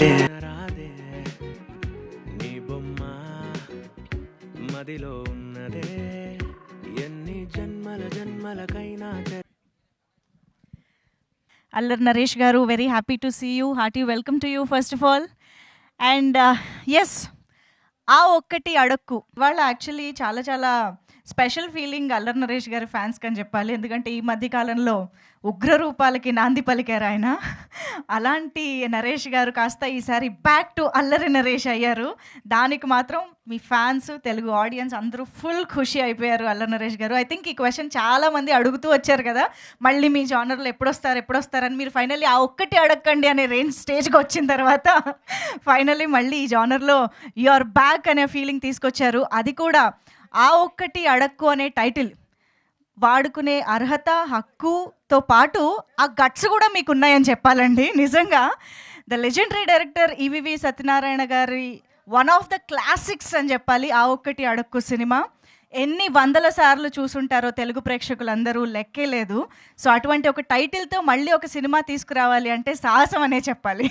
రాదే నీ బొమ్మ మదిలో ఉన్నదే ఎన్ని జన్మలకైనా Allari Naresh garu, very happy to see you, hearty welcome to you first of all. And yes, Aa ఒక్కటి అడక్కు వాళ్ళు యాక్చువల్లీ చాలా చాలా స్పెషల్ ఫీలింగ్ అల్లరి నరేష్ గారి ఫ్యాన్స్కి అని చెప్పాలి. ఎందుకంటే ఈ మధ్యకాలంలో ఉగ్ర రూపాలకి నాంది పలికారు ఆయన. అలాంటి నరేష్ గారు కాస్త ఈసారి బ్యాక్ టు అల్లరి నరేష్ అయ్యారు. దానికి మాత్రం మీ ఫ్యాన్స్, తెలుగు ఆడియన్స్ అందరూ ఫుల్ ఖుషి అయిపోయారు అల్లరి నరేష్ గారు. ఐ థింక్ ఈ క్వశ్చన్ చాలామంది అడుగుతూ వచ్చారు కదా, మళ్ళీ మీ జానర్లో ఎప్పుడొస్తారని. మీరు ఫైనల్లీ ఆ ఒక్కటి అడగండి అనే రేంజ్ స్టేజ్కి వచ్చిన తర్వాత ఫైనల్లీ మళ్ళీ ఈ జానర్లో యు ఆర్ బ్యాక్ అనే ఫీలింగ్ తీసుకొచ్చారు. అది కూడా ఆ ఒక్కటి అడక్కు అనే టైటిల్ వాడుకునే అర్హత, హక్కుతో పాటు ఆ గట్స్ కూడా మీకు ఉన్నాయని చెప్పాలండి. నిజంగా the legendary director EVV Satyanarayana గారి వన్ ఆఫ్ ద క్లాసిక్స్ అని చెప్పాలి ఆ ఒక్కటి అడక్కు సినిమా. ఎన్ని వందల సార్లు చూసుంటారో తెలుగు ప్రేక్షకులందరూ లెక్కే లేదు. సో అటువంటి ఒక టైటిల్తో మళ్ళీ ఒక సినిమా తీసుకురావాలి అంటే సాహసం అనే చెప్పాలి.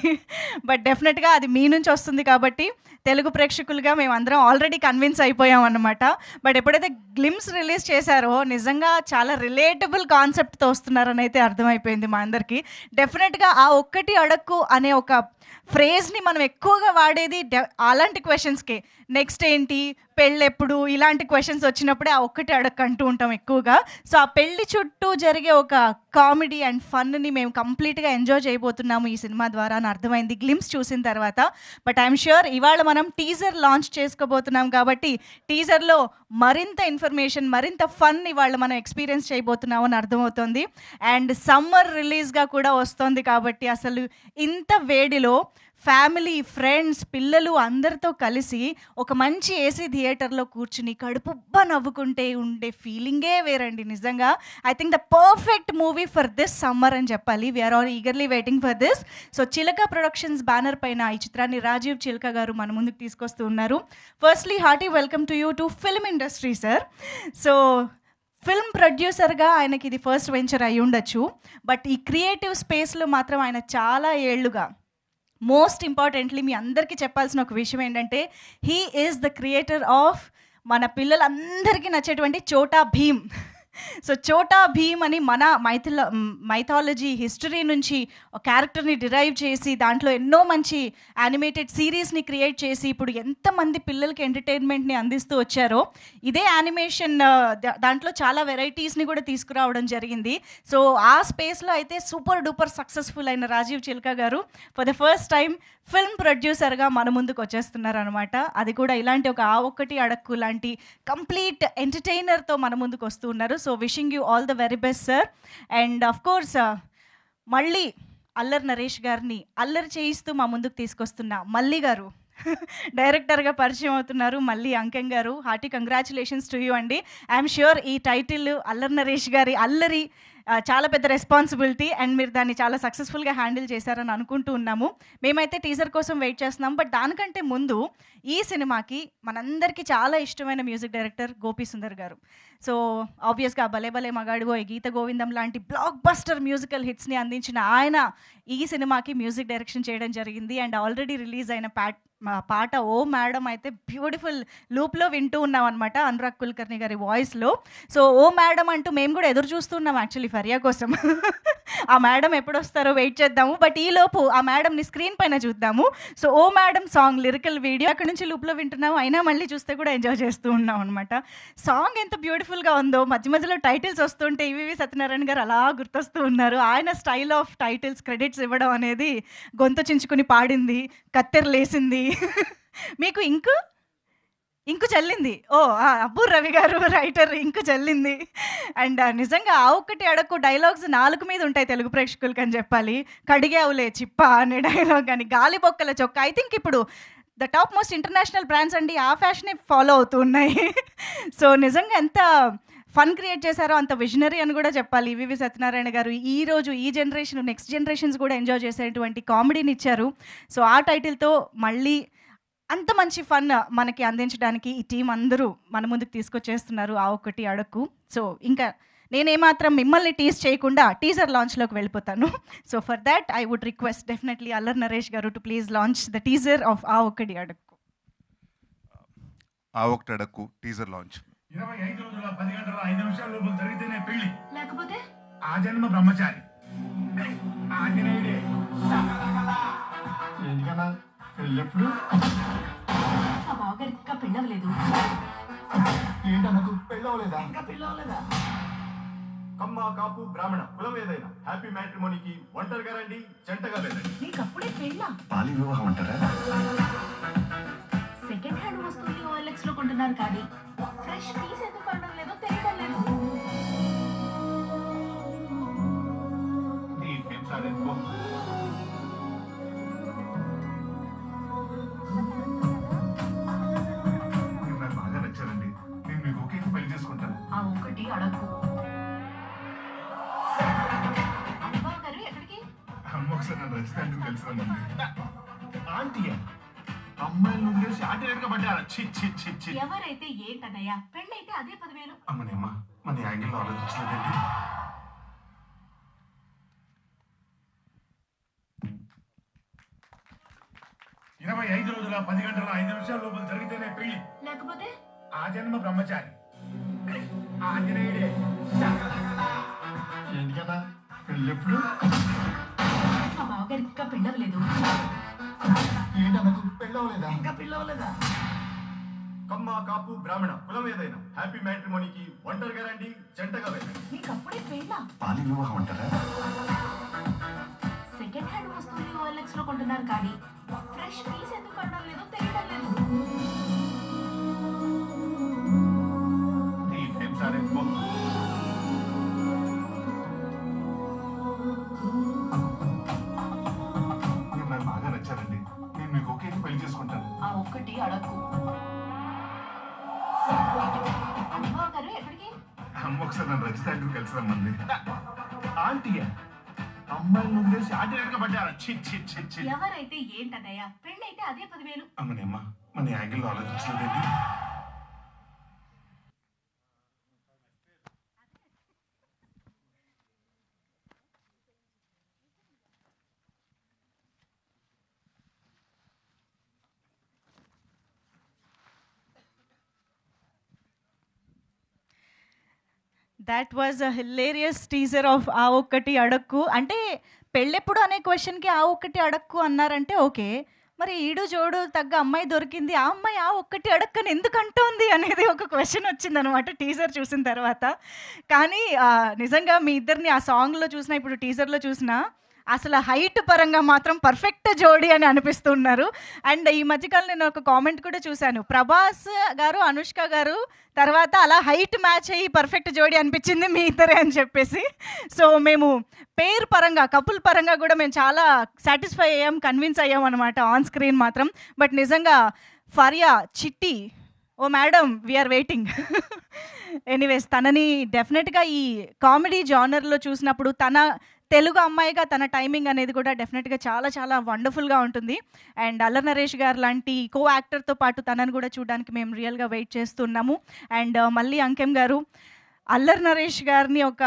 బట్ డెఫినెట్గా అది మీ నుంచి వస్తుంది కాబట్టి తెలుగు ప్రేక్షకులుగా మేము అందరం ఆల్రెడీ కన్విన్స్ అయిపోయాం అన్నమాట. బట్ ఎప్పుడైతే గ్లిమ్స్ రిలీజ్ చేశారో నిజంగా చాలా రిలేటబుల్ కాన్సెప్ట్తో వస్తున్నారని అయితే అర్థమైపోయింది మా అందరికీ. డెఫినెట్గా ఆ ఒక్కటి అడక్కు అనే ఒక ఫ్రేజ్ని మనం ఎక్కువగా వాడేది అలాంటి క్వశ్చన్స్కే. నెక్స్ట్ ఏంటి, పెళ్ళెప్పుడు, ఇలాంటి క్వశ్చన్స్ వచ్చినప్పుడే ఆ ఒక్కటి అడక్కు అంటూ ఉంటాం ఎక్కువగా. సో ఆ పెళ్లి చుట్టూ జరిగే ఒక కామెడీ అండ్ ఫన్ని మేము కంప్లీట్గా ఎంజాయ్ చేయబోతున్నాము ఈ సినిమా ద్వారా అని అర్థమైంది గ్లిమ్స్ చూసిన తర్వాత. బట్ ఐఎమ్ ష్యూర్ ఇవాళ మనం టీజర్ లాంచ్ చేసుకోబోతున్నాం కాబట్టి టీజర్లో మరింత ఇన్ఫర్మేషన్, మరింత ఫన్ ఇవాళ మనం ఎక్స్పీరియన్స్ చేయబోతున్నాం అని అర్థమవుతుంది. అండ్ సమ్మర్ రిలీజ్గా కూడా వస్తుంది కాబట్టి అసలు ఇంత వేడిలో ఫ్యామిలీ, ఫ్రెండ్స్, పిల్లలు అందరితో కలిసి ఒక మంచి ఏసీ థియేటర్లో కూర్చుని కడుపుబ్బా నవ్వుకుంటే ఉండే ఫీలింగే వేరండి నిజంగా. I think the perfect movie for this summer అని చెప్పాలి. We are all eagerly waiting for this. So Chilaka productions banner పైన ఈ చిత్రాన్ని రాజీవ్ చిలక గారు మన ముందుకు తీసుకొస్తూ ఉన్నారు. Firstly hearty welcome to you to film industry sir. So film ప్రొడ్యూసర్గా ఆయనకి ఇది ఫస్ట్ వెంచర్ అయి ఉండొచ్చు, బట్ ఈ క్రియేటివ్ స్పేస్లో మాత్రం ఆయన చాలా ఏళ్ళుగా, మోస్ట్ ఇంపార్టెంట్లీ మీ అందరికీ చెప్పాల్సిన ఒక విషయం ఏంటంటే he is the creator of మన పిల్లలందరికీ నచ్చేటువంటి చోటా భీమ్. సో చోటా భీమ్ అని మన మైథాలజీ హిస్టరీ నుంచి ఒక క్యారెక్టర్ని డిరైవ్ చేసి దాంట్లో ఎన్నో మంచి యానిమేటెడ్ సిరీస్ని క్రియేట్ చేసి ఇప్పుడు ఎంతమంది పిల్లలకి ఎంటర్టైన్మెంట్ని అందిస్తూ వచ్చారో, ఇదే యానిమేషన్ దాంట్లో చాలా వెరైటీస్ని కూడా తీసుకురావడం జరిగింది. సో ఆ స్పేస్లో అయితే సూపర్ డూపర్ సక్సెస్ఫుల్ అయిన రాజీవ్ చిల్కా గారు for the first time film ప్రొడ్యూసర్గా మన ముందుకు వచ్చేస్తున్నారు అనమాట. అది కూడా ఇలాంటి ఒక ఆ ఒక్కటి అడక్కు లాంటి కంప్లీట్ ఎంటర్టైనర్తో మన ముందుకు వస్తూ ఉన్నారు. So wishing you all the very best sir. And of course మళ్ళీ అల్లరి నరేష్ గారిని అల్లరి చేయిస్తూ మా ముందుకు తీసుకొస్తున్న మల్లి గారు డైరెక్టర్గా పరిచయం అవుతున్నారు. మళ్ళీ అంకెం గారు, హార్టీ కంగ్రాచులేషన్స్ టు యూ అండి. ఐఎమ్ ష్యూర్ ఈ టైటిల్ అల్లరి నరేష్ గారి అల్లరి చాలా పెద్ద రెస్పాన్సిబిలిటీ అండ్ మీరు దాన్ని చాలా సక్సెస్ఫుల్గా హ్యాండిల్ చేశారని అనుకుంటూ ఉన్నాము. మేమైతే టీజర్ కోసం వెయిట్ చేస్తున్నాం. బట్ దానికంటే ముందు ఈ సినిమాకి మనందరికీ చాలా ఇష్టమైన మ్యూజిక్ డైరెక్టర్ గోపీ సుందర్ గారు. సో ఆబ్వియస్గా భలే భలే మగాడివో, గీత గోవిందం లాంటి బ్లాక్ బస్టర్ మ్యూజికల్ హిట్స్ని అందించిన ఆయన ఈ సినిమాకి మ్యూజిక్ డైరెక్షన్ చేయడం జరిగింది. అండ్ ఆల్రెడీ రిలీజ్ అయిన పాట ఓ మేడం అయితే బ్యూటిఫుల్ లూప్లో వింటూ ఉన్నాం అనమాట అనురాగ్ కుల్కర్ణి గారి వాయిస్లో. సో ఓ మేడం అంటూ మేము కూడా ఎదురు చూస్తున్నాం యాక్చువల్లీ ఫరియా కోసం. ఆ మేడం ఎప్పుడు వస్తారో వెయిట్ చేద్దాము. బట్ ఈలోపు ఆ మేడంని స్క్రీన్ పైన చూద్దాము. సో ఓ మేడం సాంగ్ లిరికల్ వీడియో అక్కడ నుంచి లూప్లో వింటున్నాము, అయినా మళ్ళీ చూస్తే కూడా ఎంజాయ్ చేస్తూ ఉన్నాం అనమాట. సాంగ్ ఎంత బ్యూటిఫుల్గా ఉందో, మధ్య మధ్యలో టైటిల్స్ వస్తుంటే ఈవివి సత్యనారాయణ గారు అలా గుర్తొస్తూ ఉన్నారు. ఆయన స్టైల్ ఆఫ్ టైటిల్స్ క్రెడిట్స్ ఇవ్వడం అనేది గొంతు చించుకుని పాడింది, కత్తెర లేసింది, మీకు ఇంకు చల్లింది, ఓ అబ్బూర్ రవి గారు రైటర్, ఇంకు చల్లింది. అండ్ నిజంగా ఆ ఒక్కటి అడక్కు డైలాగ్స్ 4 మీద ఉంటాయి తెలుగు ప్రేక్షకులకి అని చెప్పాలి. కడిగావులే చిప్ప అనే డైలాగ్ కానీ, గాలి బొక్కల చొక్క, ఐ థింక్ ఇప్పుడు the top most international brands అండి ఆ ఫ్యాషనే ఫాలో అవుతూ ఉన్నాయి. సో నిజంగా ఎంత ఫన్ క్రియేట్ చేశారో అంత విజనరీ అని కూడా చెప్పాలి ఈవివి సత్యనారాయణ గారు. ఈరోజు ఈ జనరేషన్, నెక్స్ట్ జనరేషన్స్ కూడా ఎంజాయ్ చేసేటువంటి కామెడీని ఇచ్చారు. సో ఆ టైటిల్తో మళ్ళీ అంత మంచి ఫన్ మనకి అందించడానికి ఈ టీం అందరూ మన ముందుకు తీసుకొచ్చేస్తున్నారు ఆ ఒక్కటి అడక్కు. సో ఇంకా నేనేమాత్రం మిమ్మల్ని టీజ్ చేయకుండా టీజర్ లాంచ్లోకి వెళ్ళిపోతాను. So for that I would request definitely Allari Naresh garu to please launch the teaser of ఆ ఒక్కటి అడక్కు. ఆ ఒకటి అడక్కు టీజర్ లాంచ్. 25 రోజుల 10 గంటల 5 నిమిషాల లోపల జరిగితేనే పెళ్లి, లేకపోతే ఆ జన్మ బ్రహ్మచారి. ఆంజనేయుడే. ఎందుకన్నా పెళ్ళెప్పుడు? మా బావగారికి ఇంకా పెళ్ళవలేదు. ఏంటన్నకు పెళ్ళవలేదా? ఇంకా పెళ్ళవలేదా? కమ్మ కాపు బ్రాహ్మణ కులం ఏదైనా హ్యాపీ మ్యాట్రిమోనీకి ఒంటరిగా రండి, జంటగా వెళ్ళండి. నీకు అప్పుడే పెళ్ళా? పాలి వివాహం అంటారా? సెకండ్ హ్యాండ్ వస్తువుల్ని OLX లో కొంటున్నారు కానీ ఫ్రెష్ పీస్ ఎందుకు కొనడం లేదో తెలియడం లేదు. నీకేం సాధించుకో. మీరు నాకు బాగా నచ్చారండి. నేను మీకు ఒకే పెళ్లి చేసుకుంటాను. ఆ ఒక్కటి అడక్కు. బావగారు ఎక్కడికి? అమ్మ ఒకసారి నన్ను రెస్టారెంట్కి తెలిసిరమ్మంది. ఆంటీయా అమ్మాయిల నుండి శాటిలైట్గా పడ్డారా? చి చి చి చి. ఎవరైతే ఏంటన్నయ్యా, పెళ్ళైతే అదే 10,000. అమ్మనేమ్మా మన యాంగిల్లో ఆలోచించలేదండి. ఇరవై 25 రోజుల 10 గంటల 5 నిమిషాల లోపల జరిగితేనే పెళ్లి, లేకపోతే ఆ జన్మ బ్రహ్మచారి. ఆంజనేయుడే. ఏంటికన్నా పెళ్ళెప్పుడు? మా బావగారికి ఇంకా పెళ్ళవలేదు. ఏంటన్నకు పెళ్ళవలేదా? ఇంకా పెళ్ళవలేదా? కమ్మ కాపు బ్రాహ్మణ కులం ఏదైనా హ్యాపీ మ్యాట్రిమోనీకి ఒంటరిగా రండి, జంటగా వెళ్ళండి. నీకు అప్పుడే పెళ్ళా? పాలి వివాహం అంటారా? సెకండ్ హ్యాండ్ వస్తువుల్ని OLX లో కొంటున్నారు కానీ ఫ్రెష్ పీస్ ఎందుకు కొనడం లేదో తెలియడం లేదు. నీకేం సాధించుకో. మీరు నాకు బాగా నచ్చారండి. నేను మీకు ఒకే పెళ్లి చేసుకుంటాను. ఆ ఒక్కటి అడక్కు. బావగారు ఎక్కడికి? అమ్మ ఒకసారి నన్ను రెస్టారెంట్కి కలిసిరమ్మంది. ఆంటీయా అమ్మాయిల నుండి శాటిలైట్గా పడ్డారా? చి చి చి చి. ఎవరైతే ఏంటన్నయ్యా, పెళ్ళైతే అదే 10,000. అమ్మనేమ్మా మన యాంగిల్లో ఆలోచించలేదండి. That was a hilarious teaser of ఆ ఒక్కటి అడక్కు. అంటే పెళ్ళెప్పుడు అనే క్వశ్చన్కి ఆ ఒక్కటి అడక్కు అన్నారంటే ఓకే, మరి ఈడు జోడు తగ్గ అమ్మాయి దొరికింది, ఆ అమ్మాయి ఆ ఒక్కటి అడక్కని ఎందుకు అంటోంది అనేది ఒక క్వశ్చన్ వచ్చిందనమాట టీజర్ చూసిన తర్వాత. కానీ నిజంగా మీ ఇద్దరిని ఆ సాంగ్లో చూసినా ఇప్పుడు టీజర్లో చూసినా అసలు హైట్ పరంగా మాత్రం పర్ఫెక్ట్ జోడీ అని అనిపిస్తున్నారు. అండ్ ఈ మధ్యకాలం నేను ఒక కామెంట్ కూడా చూశాను, ప్రభాస్ గారు అనుష్క గారు తర్వాత అలా హైట్ మ్యాచ్ అయ్యి పర్ఫెక్ట్ జోడీ అనిపించింది మీ ఇద్దరే అని చెప్పేసి. సో మేము పేర్ పరంగా కపుల్ పరంగా కూడా మేము చాలా సాటిస్ఫై అయ్యాం, కన్విన్స్ అయ్యాం అనమాట ఆన్ స్క్రీన్ మాత్రం. బట్ నిజంగా ఫరియా చిట్టి ఓ మేడం వీఆర్ వెయిటింగ్. ఎనీవేస్ తనని డెఫినెట్గా ఈ కామెడీ జానర్లో చూసినప్పుడు తన తెలుగు అమ్మాయిగా తన టైమింగ్ అనేది కూడా డెఫినెట్గా చాలా చాలా వండర్ఫుల్గా ఉంటుంది. అండ్ అల్లరి నరేష్ గారు లాంటి కో యాక్టర్తో పాటు తనని కూడా చూడడానికి మేము రియల్గా వెయిట్ చేస్తున్నాము. అండ్ మళ్ళీ అంకెం గారు అల్లరి నరేష్ గారిని ఒక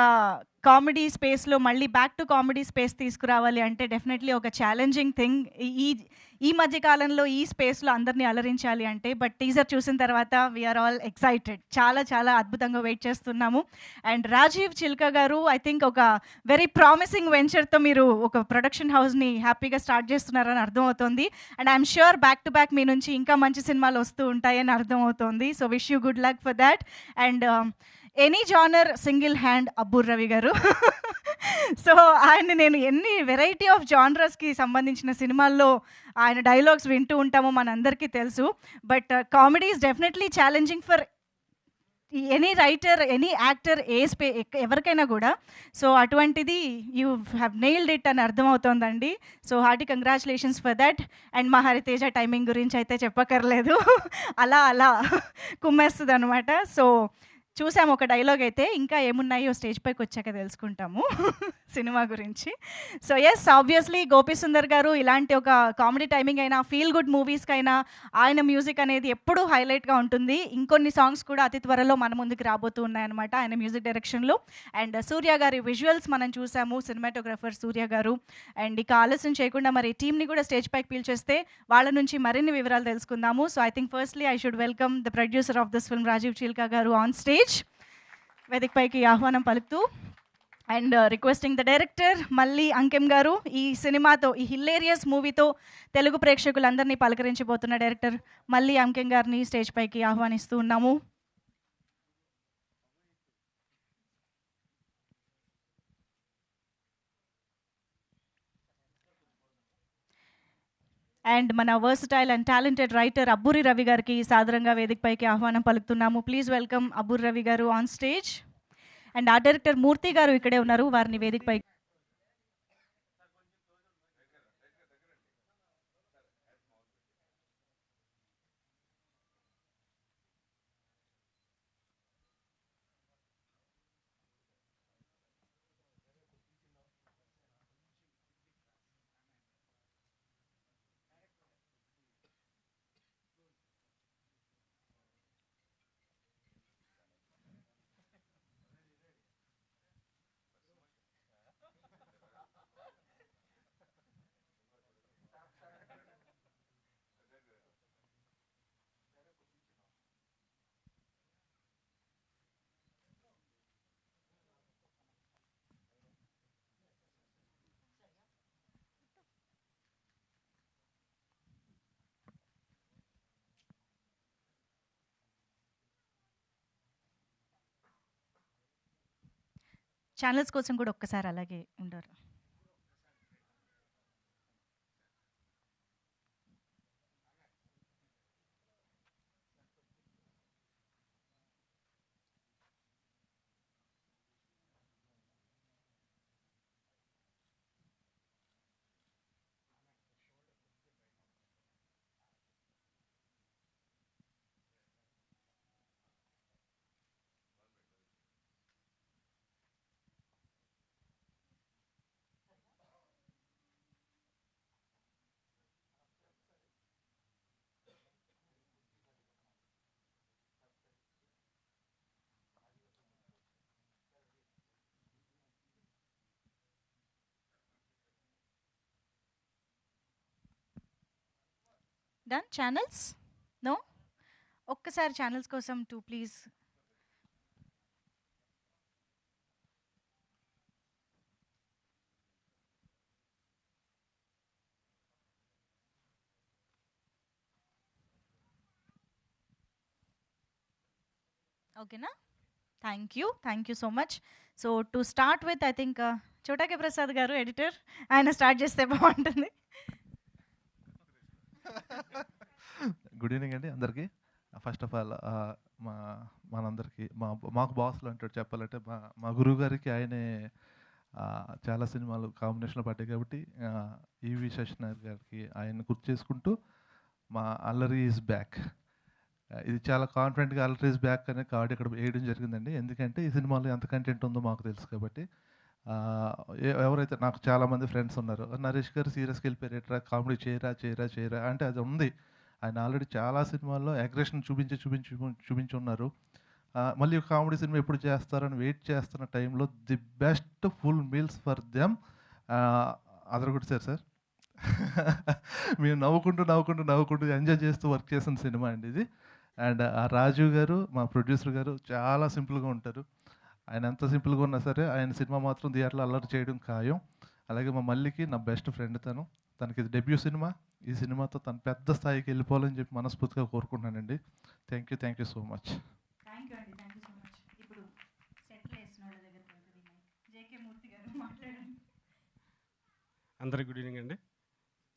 కామెడీ స్పేస్లో మళ్ళీ బ్యాక్ టు కామెడీ స్పేస్ తీసుకురావాలి అంటే డెఫినెట్లీ ఒక ఛాలెంజింగ్ థింగ్ ఈ మధ్య కాలంలో ఈ స్పేస్లో అందరినీ అలరించాలి అంటే. బట్ టీజర్ చూసిన తర్వాత వీఆర్ ఆల్ ఎక్సైటెడ్, చాలా చాలా అద్భుతంగా వెయిట్ చేస్తున్నాము. And Rajiv Chilka garu I think ఒక వెరీ ప్రామిసింగ్ వెంచర్తో మీరు ఒక ప్రొడక్షన్ హౌస్ని హ్యాపీగా స్టార్ట్ చేస్తున్నారని అర్థమవుతుంది. And I'm sure back to back మీ నుంచి ఇంకా మంచి సినిమాలు వస్తూ ఉంటాయని అర్థమవుతుంది. So wish you good luck for that. And any genre single hand Abbur Ravi garu. So ఆయన నేను ఎన్ని వెరైటీ ఆఫ్ జానరస్కి సంబంధించిన సినిమాల్లో ఆయన డైలాగ్స్ వింటూ ఉంటామో మనందరికీ తెలుసు. But comedy is definitely challenging for any writer, any actor, ఎవరికైనా కూడా. సో అటువంటిది యూ హ్యావ్ నెయిల్డ్ ఇట్ అని అర్థమవుతోందండి. So hearty congratulations for that. And మా హరితేజ టైమింగ్ గురించి అయితే చెప్పక్కర్లేదు, అలా అలా కుమ్మేస్తుంది అనమాట. సో చూసాము ఒక డైలాగ్ అయితే, ఇంకా ఏమున్నాయో స్టేజ్ పైకి వచ్చాక తెలుసుకుంటాము. సినిమా గురించి. So yes, obviously Gopi Sundar గారు ఇలాంటి ఒక కామెడీ టైమింగ్ అయినా, ఫీల్ గుడ్ మూవీస్‌కైనా ఆయన మ్యూజిక్ అనేది ఎప్పుడూ హైలైట్‌గా ఉంటుంది. ఇంకొన్ని సాంగ్స్ కూడా అతి త్వరలో మన ముందుకు రాబోతూ ఉన్నాయన్నమాట ఆయన మ్యూజిక్ డైరెక్షన్‌లో. అండ్ సూర్య గారి విజువల్స్ మనం చూసాము, సినిమాటోగ్రఫర్ సూర్య గారు. అండ్ ఇక ఆలస్యం చేయకుండా మరి టీమ్‌ని కూడా స్టేజ్ పైకి పిలిచేస్తే వాళ్ళ నుంచి మరిన్ని వివరాలు తెలుసుకుందాము. So I think firstly I should welcome the producer of this film Rajiv Chilka garu on stage. వేదిక పైకి ఆహ్వానం పలుకుతూ అండ్ రిక్వెస్టింగ్ ద డైరెక్టర్ మళ్ళీ అంకెం గారు ఈ సినిమాతో, ఈ హిల్లేరియస్ మూవీతో తెలుగు ప్రేక్షకులందరినీ పలకరించబోతున్న డైరెక్టర్ మళ్ళీ అంకెం గారిని స్టేజ్ పైకి ఆహ్వానిస్తూ ఉన్నాము. అండ్ మన versatile and talented writer Abburi Ravi గారికి సాదరంగా వేదిక పైకి ఆహ్వానం పలుకుతున్నాము. Please welcome Abburi Ravi garu on stage. And art director Murthy garu ఇక్కడే ఉన్నారు, వారిని వేదిక పైకి. ఛానల్స్ కోసం కూడా ఒక్కసారి అలాగే ఉండరు. Done channels? నో, ఒక్కసారి ఛానల్స్ కోసం టూ ప్లీజ్. ఓకేనా? Thank you so much. So to start with I think Chota K Prasad గారు ఎడిటర్, ఆయన స్టార్ట్ చేస్తే బాగుంటుంది. గుడ్ ఈవినింగ్ అండి అందరికీ. ఫస్ట్ ఆఫ్ ఆల్ మనందరికీ మాకు బాస్లు అంటాడు చెప్పాలంటే మా గురువు గారికి ఆయనే చాలా సినిమాలు కాంబినేషన్లో పడ్డాయి కాబట్టి ఈవి శశినాథ్ గారికి ఆయన గుర్తు చేసుకుంటూ మా అల్లరి ఈజ్ బ్యాక్, ఇది చాలా కాన్ఫిడెంట్గా అల్లరి ఈజ్ బ్యాక్ అనే కార్డు ఇక్కడ వేయడం జరిగిందండి. ఎందుకంటే ఈ సినిమాలో ఎంత కంటెంట్ ఉందో మాకు తెలుసు కాబట్టి. ఎవరైతే నాకు చాలామంది ఫ్రెండ్స్ ఉన్నారు, నరేష్ గారు సీరియస్కి వెళ్ళిపోయారు, కామెడీ చేయరా అంటే అది ఉంది. ఆయన ఆల్రెడీ చాలా సినిమాల్లో అగ్రెషన్ చూపించి ఉన్నారు. మళ్ళీ కామెడీ సినిమా ఎప్పుడు చేస్తారని వెయిట్ చేస్తున్న టైంలో the best full meals for them అదరగొట్టారు సార్. మేము నవ్వుకుంటూ ఎంజాయ్ చేస్తూ వర్క్ చేసిన సినిమా అండి ఇది. అండ్ ఆ రాజీవ్ గారు మా ప్రొడ్యూసర్ గారు చాలా సింపుల్గా ఉంటారు. ఆయన ఎంత సింపుల్గా ఉన్నా సరే ఆయన సినిమా మాత్రం థియేటర్లో అల్లరి చేయడం ఖాయం. అలాగే మా మల్లికి నా బెస్ట్ ఫ్రెండ్ తనకి ఇది డెబ్యూ సినిమా. ఈ సినిమాతో తను పెద్ద స్థాయికి వెళ్ళిపోవాలని చెప్పి మనస్ఫూర్తిగా కోరుకుంటున్నానండి. Thank you so much. Thank you so much. ఇప్పుడు సెటిల్ వేసిన వాళ్ళ దగ్గరికి వెళ్తుంది జేకే మూర్తి గారు మాట్లాడండి. అందరికి గుడ్ ఈవినింగ్ అండి.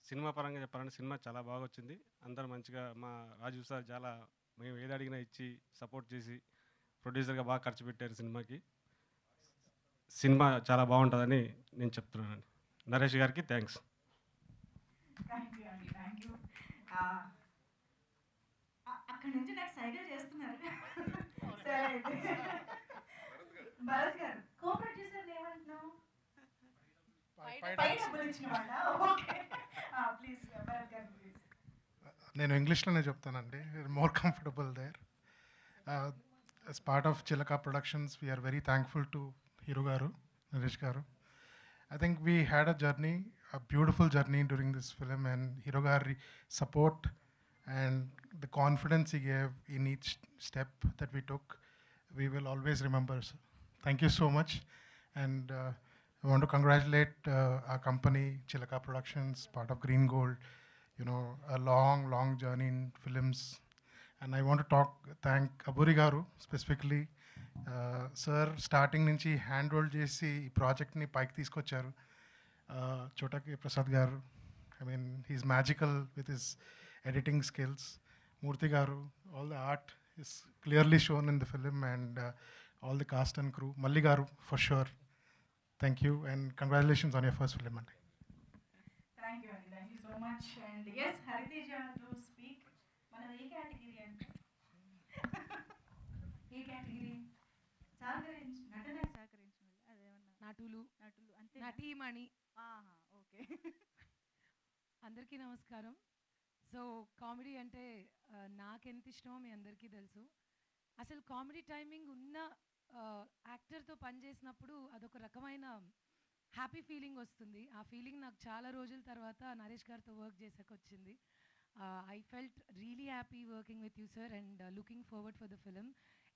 సినిమా పరంగా చెప్పాలంటే సినిమా చాలా బాగా వచ్చింది. అందరూ మంచిగా మా రాజీవ్ సార్ చాలా మేము ఏది అడిగినా ఇచ్చి సపోర్ట్ చేసి ప్రొడ్యూసర్గా బాగా ఖర్చు పెట్టారు సినిమాకి. సినిమా చాలా బాగుంటుందని నేను చెప్తున్నానండి. నరేష్ గారికి థ్యాంక్స్. Thank you. అక్కడ నుంచి నాకు సైకిల్ చేస్తున్నారు. సరే భరత్ గారు కో ప్రొడ్యూసర్ ఏమంటున్నావు? పైన గురించిన వాళ్ళ ఓకే ప్లీజ్ భరత్ గారు ప్లీజ్. నేను ఇంగ్లీష్లోనే చెప్తానండి, more comfortable there. as part of Chilaka Productions, we are very thankful to Hero Garu, Naresh Garu. I think we had a journey, a beautiful journey during this film, and Hero Garu support and the confidence he gave in each step that we took, we will always remember. So, thank you so much, and I want to congratulate our company, Chilaka Productions, part of Green Gold. You know, a long journey in films. And I want to thank Aburi Garu specifically. Sir, starting నుంచి hand hold చేసి ఈ ప్రాజెక్ట్ని పైకి తీసుకొచ్చారు. చోటకి ప్రసాద్ గారు, I mean he's magical with his editing skills. Murthy గారు, all the art is clearly shown in the film, and all the cast and crew. Malli గారు for sure, thank you and congratulations on your first film అండి. Thank you so much. And as Hariteja to speak. మనది ఏ category అంటే ఏ category నటనకు సహకరించిన అదేమన్నా నటులు అంతే నటీమణి ఓకే. అందరికీ నమస్కారం. సో కామెడీ అంటే నాకెంత ఇష్టమో మీ అందరికీ తెలుసు. అసలు కామెడీ టైమింగ్ ఉన్న యాక్టర్తో పనిచేసినప్పుడు అదొక రకమైన హ్యాపీ ఫీలింగ్ వస్తుంది. ఆ ఫీలింగ్ నాకు చాలా రోజుల తర్వాత నరేష్ గారితో వర్క్ చేసాక వచ్చింది. I felt really happy working with you sir, and looking forward for the film.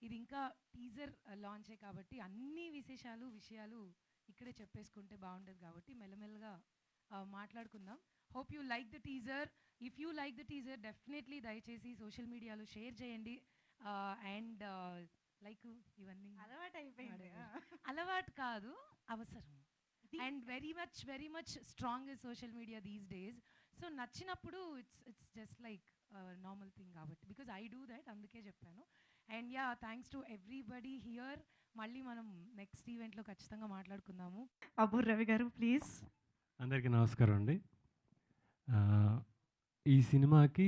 ఇది ఇంకా టీజర్ లాంచే కాబట్టి అన్ని విషయాలు ఇక్కడే చెప్పేసుకుంటే బాగుండదు కాబట్టి మెల్లమెల్లగా మాట్లాడుకుందాం. Hope you like the teaser. If you like the teaser definitely దయచేసి సోషల్ మీడియాలో షేర్ చేయండి. అండ్ లైక్ ఇవన్నీ అలవాటు అయిపోయింది. అలవాటు కాదు, అవసరం. And very much strong is social media these days. So నచ్చినప్పుడు it's just like normal thing కాబట్టి, బికాజ్ ఐ డూ దట్, అందుకే చెప్పాను. And yeah, thanks to everybody here. మళ్ళీ మనం నెక్స్ట్ ఈవెంట్లో ఖచ్చితంగా మాట్లాడుకుందాము. అబూర్ రవి గారు ప్లీజ్. అందరికీ నమస్కారం అండి. ఈ సినిమాకి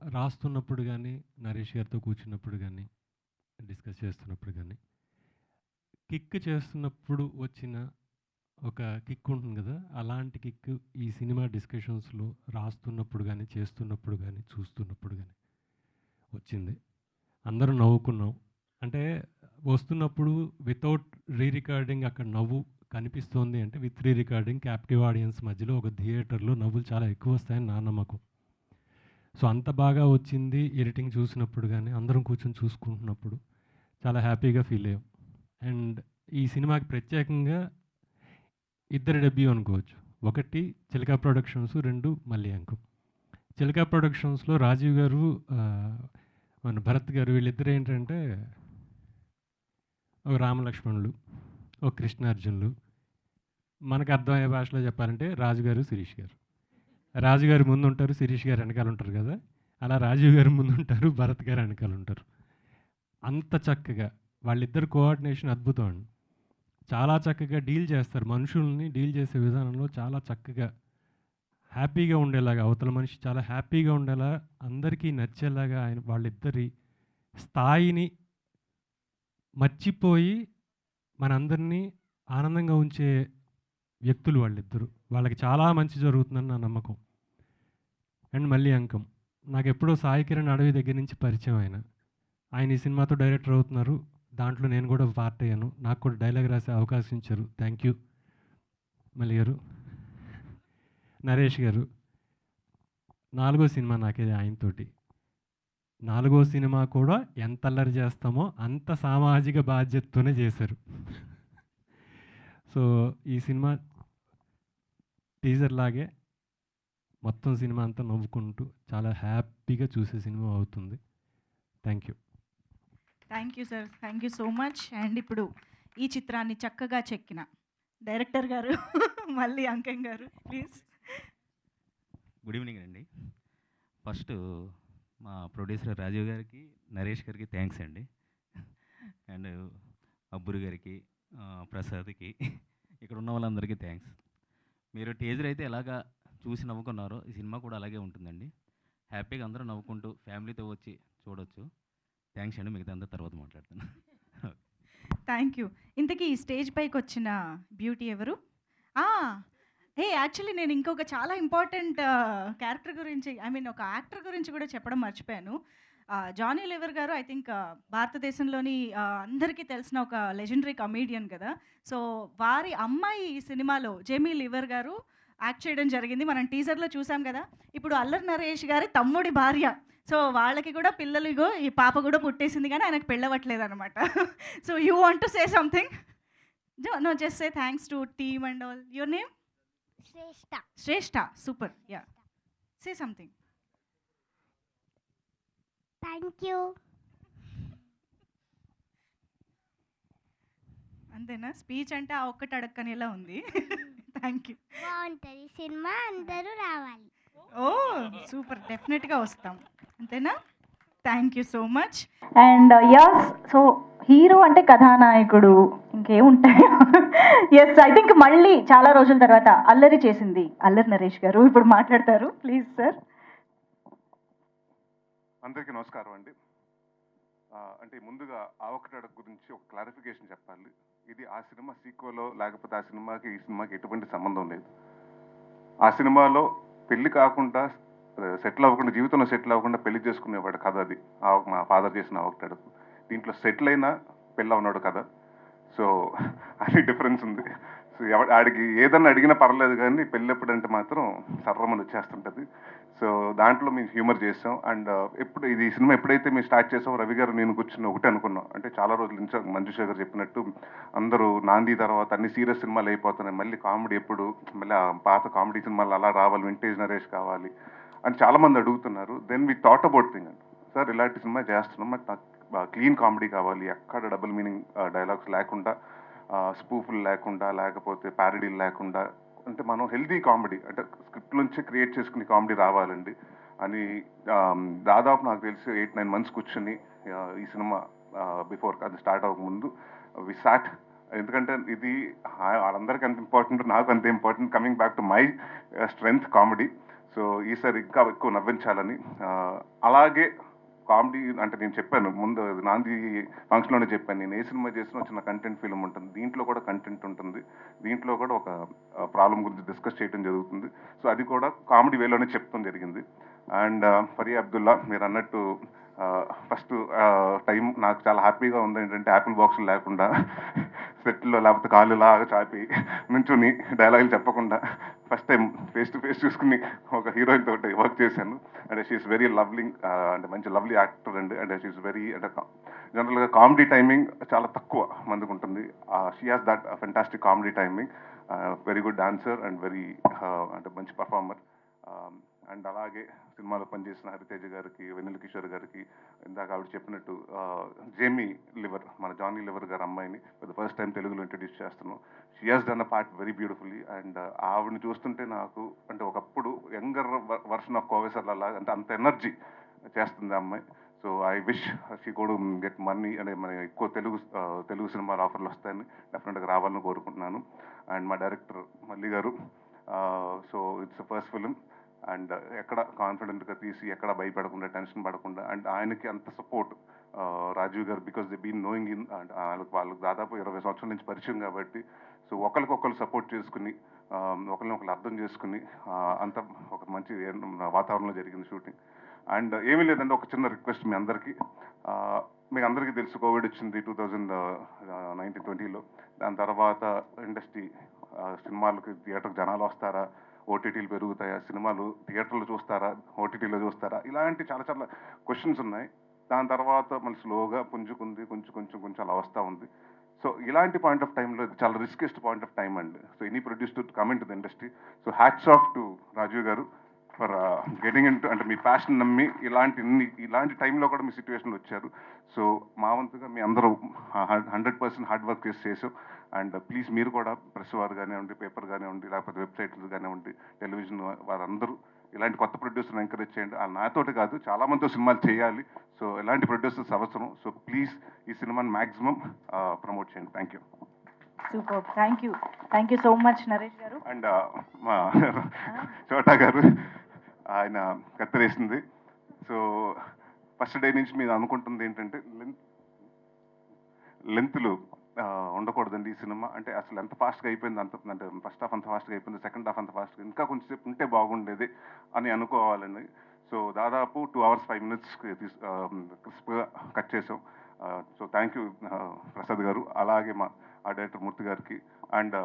రాస్తున్నప్పుడు కానీ, నరేష్ గారితో కూర్చున్నప్పుడు కానీ, డిస్కస్ చేస్తున్నప్పుడు కానీ, కిక్ చేస్తున్నప్పుడు వచ్చిన ఒక కిక్ ఉంటుంది కదా, అలాంటి కిక్ ఈ సినిమా డిస్కషన్స్లో రాస్తున్నప్పుడు కానీ, చేస్తున్నప్పుడు కానీ, చూస్తున్నప్పుడు కానీ వచ్చింది. అందరూ నవ్వుకున్నాం. అంటే వస్తున్నప్పుడు వితౌట్ రీ రికార్డింగ్ అక్కడ నవ్వు కనిపిస్తోంది అంటే, with re recording captive audience మధ్యలో ఒక థియేటర్లో నవ్వులు చాలా ఎక్కువ వస్తాయని నా నమ్మకం. సో అంత బాగా వచ్చింది. ఎడిటింగ్ చూసినప్పుడు కానీ, అందరం కూర్చొని చూసుకుంటున్నప్పుడు చాలా హ్యాపీగా ఫీల్ అయ్యాం. అండ్ ఈ సినిమాకి ప్రత్యేకంగా ఇద్దరు డెబ్యూ అనుకోవచ్చు. ఒకటి చిలకా ప్రొడక్షన్స్, రెండు మల్లి అంకం. చిలకా ప్రొడక్షన్స్లో రాజీవ్ గారు, మన భరత్ గారు, వీళ్ళిద్దరు ఏంటంటే ఒక రామలక్ష్మణులు, ఒక కృష్ణార్జునులు. మనకు అర్థమయ్యే భాషలో చెప్పాలంటే రాజుగారు, శిరీష్ గారు. రాజుగారు ముందు ఉంటారు, శిరీష్ గారు వెనకాల ఉంటారు కదా, అలా రాజీవ్ గారు ముందు ఉంటారు, భరత్ గారు వెనకాల ఉంటారు. అంత చక్కగా వాళ్ళిద్దరు కోఆర్డినేషన్ అద్భుతం అండి. చాలా చక్కగా డీల్ చేస్తారు, మనుషుల్ని డీల్ చేసే విధానంలో చాలా చక్కగా హ్యాపీగా ఉండేలాగా, అవతల మనిషి చాలా హ్యాపీగా ఉండేలా, అందరికీ నచ్చేలాగా ఆయన వాళ్ళిద్దరి స్థాయిని మర్చిపోయి మనందరినీ ఆనందంగా ఉంచే వ్యక్తులు వాళ్ళిద్దరు. వాళ్ళకి చాలా మంచి జరుగుతుందని నా నమ్మకం. అండ్ మళ్ళీ అంకం, నాకు ఎప్పుడో సాయి కిరణ్ అడవి దగ్గర నుంచి పరిచయం ఆయన ఈ సినిమాతో డైరెక్టర్ అవుతున్నారు. దాంట్లో నేను కూడా పార్ట్ అయ్యాను. నాకు కూడా డైలాగ్ రాసే అవకాశం ఇచ్చారు. థ్యాంక్ యూ మళ్ళీ గారు. నరేష్ గారు, 4వ సినిమా నాకేది ఆయనతోటి. 4వ సినిమా కూడా ఎంత అల్లరి చేస్తామో అంత సామాజిక బాధ్యతతోనే చేశారు. సో ఈ సినిమా టీజర్ లాగే మొత్తం సినిమా అంతా నవ్వుకుంటూ చాలా హ్యాపీగా చూసే సినిమా అవుతుంది. Thank you. Thank you sir, thank you so much. And ఇప్పుడు ఈ చిత్రాన్ని చక్కగా చెక్కిన డైరెక్టర్ గారు మళ్ళీ అంకం గారు ప్లీజ్. గుడ్ ఈవినింగ్ అండి. ఫస్ట్ మా ప్రొడ్యూసర్ రాజీవ్ గారికి, నరేష్ గారికి థ్యాంక్స్ అండి. అండ్ అబ్బురు గారికి, ప్రసాద్కి, ఇక్కడ ఉన్న వాళ్ళందరికీ థ్యాంక్స్. మీరు టీజర్ అయితే ఎలాగా చూసి నవ్వుకున్నారో ఈ సినిమా కూడా అలాగే ఉంటుందండి. హ్యాపీగా అందరూ నవ్వుకుంటూ ఫ్యామిలీతో వచ్చి చూడొచ్చు. థ్యాంక్స్ అండి. మిగతా అందరూ తర్వాత మాట్లాడుతాను. Thank you. ఇంతకీ ఈ స్టేజ్ పైకి వచ్చిన బ్యూటీ ఎవరు? యాక్చువల్లీ నేను ఇంకొక చాలా ఇంపార్టెంట్ క్యారెక్టర్ గురించి, ఐ మీన్ ఒక యాక్టర్ గురించి కూడా చెప్పడం మర్చిపోయాను. జానీ లివర్ గారు ఐ థింక్ భారతదేశంలోని అందరికీ తెలిసిన ఒక లెజెండరీ కమీడియన్ కదా. సో వారి అమ్మాయి ఈ సినిమాలో జేమీ లివర్ గారు యాక్ట్ చేయడం జరిగింది. మనం టీజర్లో చూసాం కదా. ఇప్పుడు అల్లరి నరేష్ గారి తమ్ముడి భార్య. సో వాళ్ళకి కూడా పిల్లలు, ఇగో ఈ పాప కూడా పుట్టేసింది కానీ ఆయనకు పెళ్ళవట్లేదు అనమాట. So you want to say something? No, just say thanks to team and all. Your name? Shreshta. Super. Ya, say something. Thank you. అంతేనా? స్పీచ్ అంటే ఆ ఒక్కటి అడక్కనేలా ఉంది. Thank you. బాగుంటుంది సినిమా, అందరూ రావాలి. ఓ సూపర్, డెఫినెట్గా వస్తాం. అంతేనా? Thank you so much. And yes, so hero అంటే కథానాయకుడు, ఇంకేముంటాయి? ఎస్, ఐ థింక్ మళ్ళీ చాలా రోజుల తర్వాత అల్లరి చేసింది అల్లరి నరేష్ గారు ఇప్పుడు మాట్లాడతారు. Please sir. అందరికీ నమస్కారం అండి. అంటే ముందుగా ఆవకటడక్ గురించి ఒక క్లారిఫికేషన్ చెప్పాలి. ఇది ఆ సినిమా సీక్వెలో లేకపోతే ఆ సినిమాకి ఈ సినిమాకి ఎటువంటి సంబంధం లేదు. ఆ సినిమాలో పెళ్లి కాకుండా సెటిల్ అవ్వకుండా, జీవితంలో సెటిల్ అవ్వకుండా పెళ్లి చేసుకునేవాడు కథ అది. మా ఫాదర్ చేసిన ఆవకటడక్. దీంట్లో సెటిల్ అయినా పెళ్ళి ఉన్నాడు కదా. సో అది డిఫరెన్స్ ఉంది. సో ఆడికి ఏదన్నా అడిగినా పర్లేదు, కానీ పెళ్ళి ఎప్పుడంటే మాత్రం సర్రమని వచ్చేస్తుంటుంది. సో దాంట్లో మేము హ్యూమర్ చేసాం. అండ్ ఇది సినిమా ఎప్పుడైతే మేము స్టార్ట్ చేసాం, రవి గారు నేను కూర్చుని ఒకటే అనుకున్నాం, అంటే చాలా రోజుల నుంచి మంజుష గారు చెప్పినట్టు అందరూ నాంది తర్వాత అన్ని సీరియస్ సినిమాలు అయిపోతున్నాయి, మళ్ళీ కామెడీ ఎప్పుడు, మళ్ళీ ఆ పాత కామెడీ సినిమాలు అలా రావాలి, వింటేజ్ నరేష్ కావాలి అని చాలామంది అడుగుతున్నారు. Then we thought about thing అండి, సార్ ఇలాంటి సినిమా చేస్తున్నాం, బట్ నాకు క్లీన్ కామెడీ కావాలి, ఎక్కడ డబుల్ మీనింగ్ డైలాగ్స్ లేకుండా, స్పూఫులు లేకుండా, లేకపోతే ప్యారడీలు లేకుండా, అంటే మనం హెల్దీ కామెడీ, అంటే స్క్రిప్ట్ నుంచి క్రియేట్ చేసుకునే కామెడీ రావాలండి అని దాదాపు నాకు తెలిసి 8-9 months కూర్చొని ఈ సినిమా బిఫోర్ అది స్టార్ట్ అవ్వకముందు వి సాట్. ఎందుకంటే ఇది వాళ్ళందరికీ అంత ఇంపార్టెంట్, నాకు అంత important, coming back to my strength comedy. So ఈసారి ఇంకా ఎక్కువ నవ్వించాలని, అలాగే కామెడీ అంటే నేను చెప్పాను ముందు నాంది ఫంక్షన్లోనే చెప్పాను, నేను ఏ సినిమా చేసినా చిన్న కంటెంట్ ఫిల్మ్ ఉంటుంది, దీంట్లో కూడా కంటెంట్ ఉంటుంది, దీంట్లో కూడా ఒక ప్రాబ్లం గురించి డిస్కస్ చేయడం జరుగుతుంది. సో అది కూడా కామెడీ వేలోనే చెప్తాం జరిగింది. అండ్ ఫరియా అబ్దుల్లా మీరు అన్నట్టు ఫస్ట్ టైం నాకు చాలా హ్యాపీగా ఉంది ఏంటంటే, యాపిల్ బాక్సులు లేకుండా సెట్లో లేకపోతే కాళ్ళు లాగా చాపి నుంచుని డైలాగులు చెప్పకుండా first time face to face చూసుకుని ఒక హీరోయిన్ తోటి వర్క్ చేశాను. అండ్ షీఈస్ వెరీ లవ్లింగ్, అంటే మంచి లవ్లీ యాక్టర్ అండి. అండ్ షీఈస్ వెరీ, అంటే జనరల్గా కామెడీ టైమింగ్ చాలా తక్కువ మందికి ఉంటుంది. She has that fantastic comedy timing, very good dancer and very అంటే మంచి పర్ఫార్మర్. అండ్ అలాగే సినిమాలో పనిచేసిన హరితేజ గారికి, వెన్నెల కిషోర్ గారికి, ఇందాక ఆవిడ చెప్పినట్టు జేమీ లివర్, మన జానీ లివర్ గారి అమ్మాయిని ఫర్ ద ఫస్ట్ టైం తెలుగులో ఇంట్రడ్యూస్ చేస్తున్నాం. She has done a part very beautifully. And ఆవిడని చూస్తుంటే నాకు అంటే ఒకప్పుడు యంగర్ వర్షన్ ఆఫ్ కోవేసర్ల, అంటే అంత ఎనర్జీ చేస్తుంది ఆ అమ్మాయి. సో ఐ విష్ షీ కూడా గెట్ మనీ, అంటే మన ఎక్కువ తెలుగు సినిమాలు ఆఫర్లు వస్తాయని డెఫినెట్గా రావాలని కోరుకుంటున్నాను. అండ్ మా డైరెక్టర్ మల్లి గారు, so it's first film, and ఎక్కడ కాన్ఫిడెంట్గా తీసి ఎక్కడ భయపడకుండా, టెన్షన్ పడకుండా, అండ్ ఆయనకి అంత support Rajiv garu, because they been knowing in, and వాళ్ళకి దాదాపు 20 సంవత్సరాల నుంచి పరిచయం కాబట్టి, సో ఒకరికొకరు సపోర్ట్ చేసుకుని, ఒకరిని అర్థం చేసుకుని, అంత ఒక మంచి వాతావరణంలో జరిగింది షూటింగ్. అండ్ ఏమీ లేదండి, ఒక చిన్న రిక్వెస్ట్ మీ అందరికీ. మీకు అందరికీ తెలుసు కోవిడ్ వచ్చింది 2019-20లో. దాని తర్వాత ఇండస్ట్రీ, సినిమాలకి థియేటర్కి జనాలు వస్తారా, ఓటీటీలు పెరుగుతాయా, సినిమాలు థియేటర్లో చూస్తారా, ఓటీటీలో చూస్తారా, ఇలాంటి చాలా చాలా క్వశ్చన్స్ ఉన్నాయి. దాని తర్వాత మళ్ళీ స్లోగా పుంజుకుంది, కొంచెం అలా వస్తూ ఉంది. సో ఇలాంటి పాయింట్ ఆఫ్ టైంలో ఇది చాలా రిస్కెస్ట్ పాయింట్ ఆఫ్ టైం అండి. So any produce to come in to the industry. So hats off to Rajiv garu for getting in to, అంటే మీ ప్యాషన్ నమ్మి ఇలాంటి టైంలో కూడా మీ సిచ్యువేషన్లో వచ్చారు. సో మా వంతుగా మీ అందరూ 100% హార్డ్ వర్క్ చేసాం. అండ్ ప్లీజ్ మీరు కూడా ప్రెస్ వారు కానివ్వండి, పేపర్ కానివ్వండి, లేకపోతే వెబ్సైట్లు కానివ్వండి, టెలివిజన్ వారందరూ ఇలాంటి కొత్త ప్రొడ్యూసర్ని ఎంకరేజ్ చేయండి. నాతోటి కాదు, చాలామందితో సినిమాలు చేయాలి. సో ఇలాంటి ప్రొడ్యూసర్స్ అవసరం. సో ప్లీజ్ ఈ సినిమాని మ్యాక్సిమం ప్రమోట్ చేయండి. Thank you. Super, thank you so much Naresh గారు. అండ్ మా చోటా గారు, ఆయన కత్తరేసింది. సో ఫస్ట్ డే నుంచి మీరు అనుకుంటుంది ఏంటంటే లెంత్లు ఉండకూడదండి ఈ సినిమా. అంటే అసలు ఎంత ఫాస్ట్గా అయిపోయింది, అంత అంటే ఫస్ట్ హాఫ్ అంత ఫాస్ట్గా అయిపోయింది, సెకండ్ హాఫ్ అంత ఫాస్ట్గా, ఇంకా కొంచెంసేపు ఉంటే బాగుండేది అని అనుకోవాలండి. సో దాదాపు 2 hours 5 minutes క్రిస్ప్గా కట్ చేసాం. సో థ్యాంక్ యూ ప్రసాద్ గారు, అలాగే మా డైరెక్టర్ మూర్తి గారికి. అండ్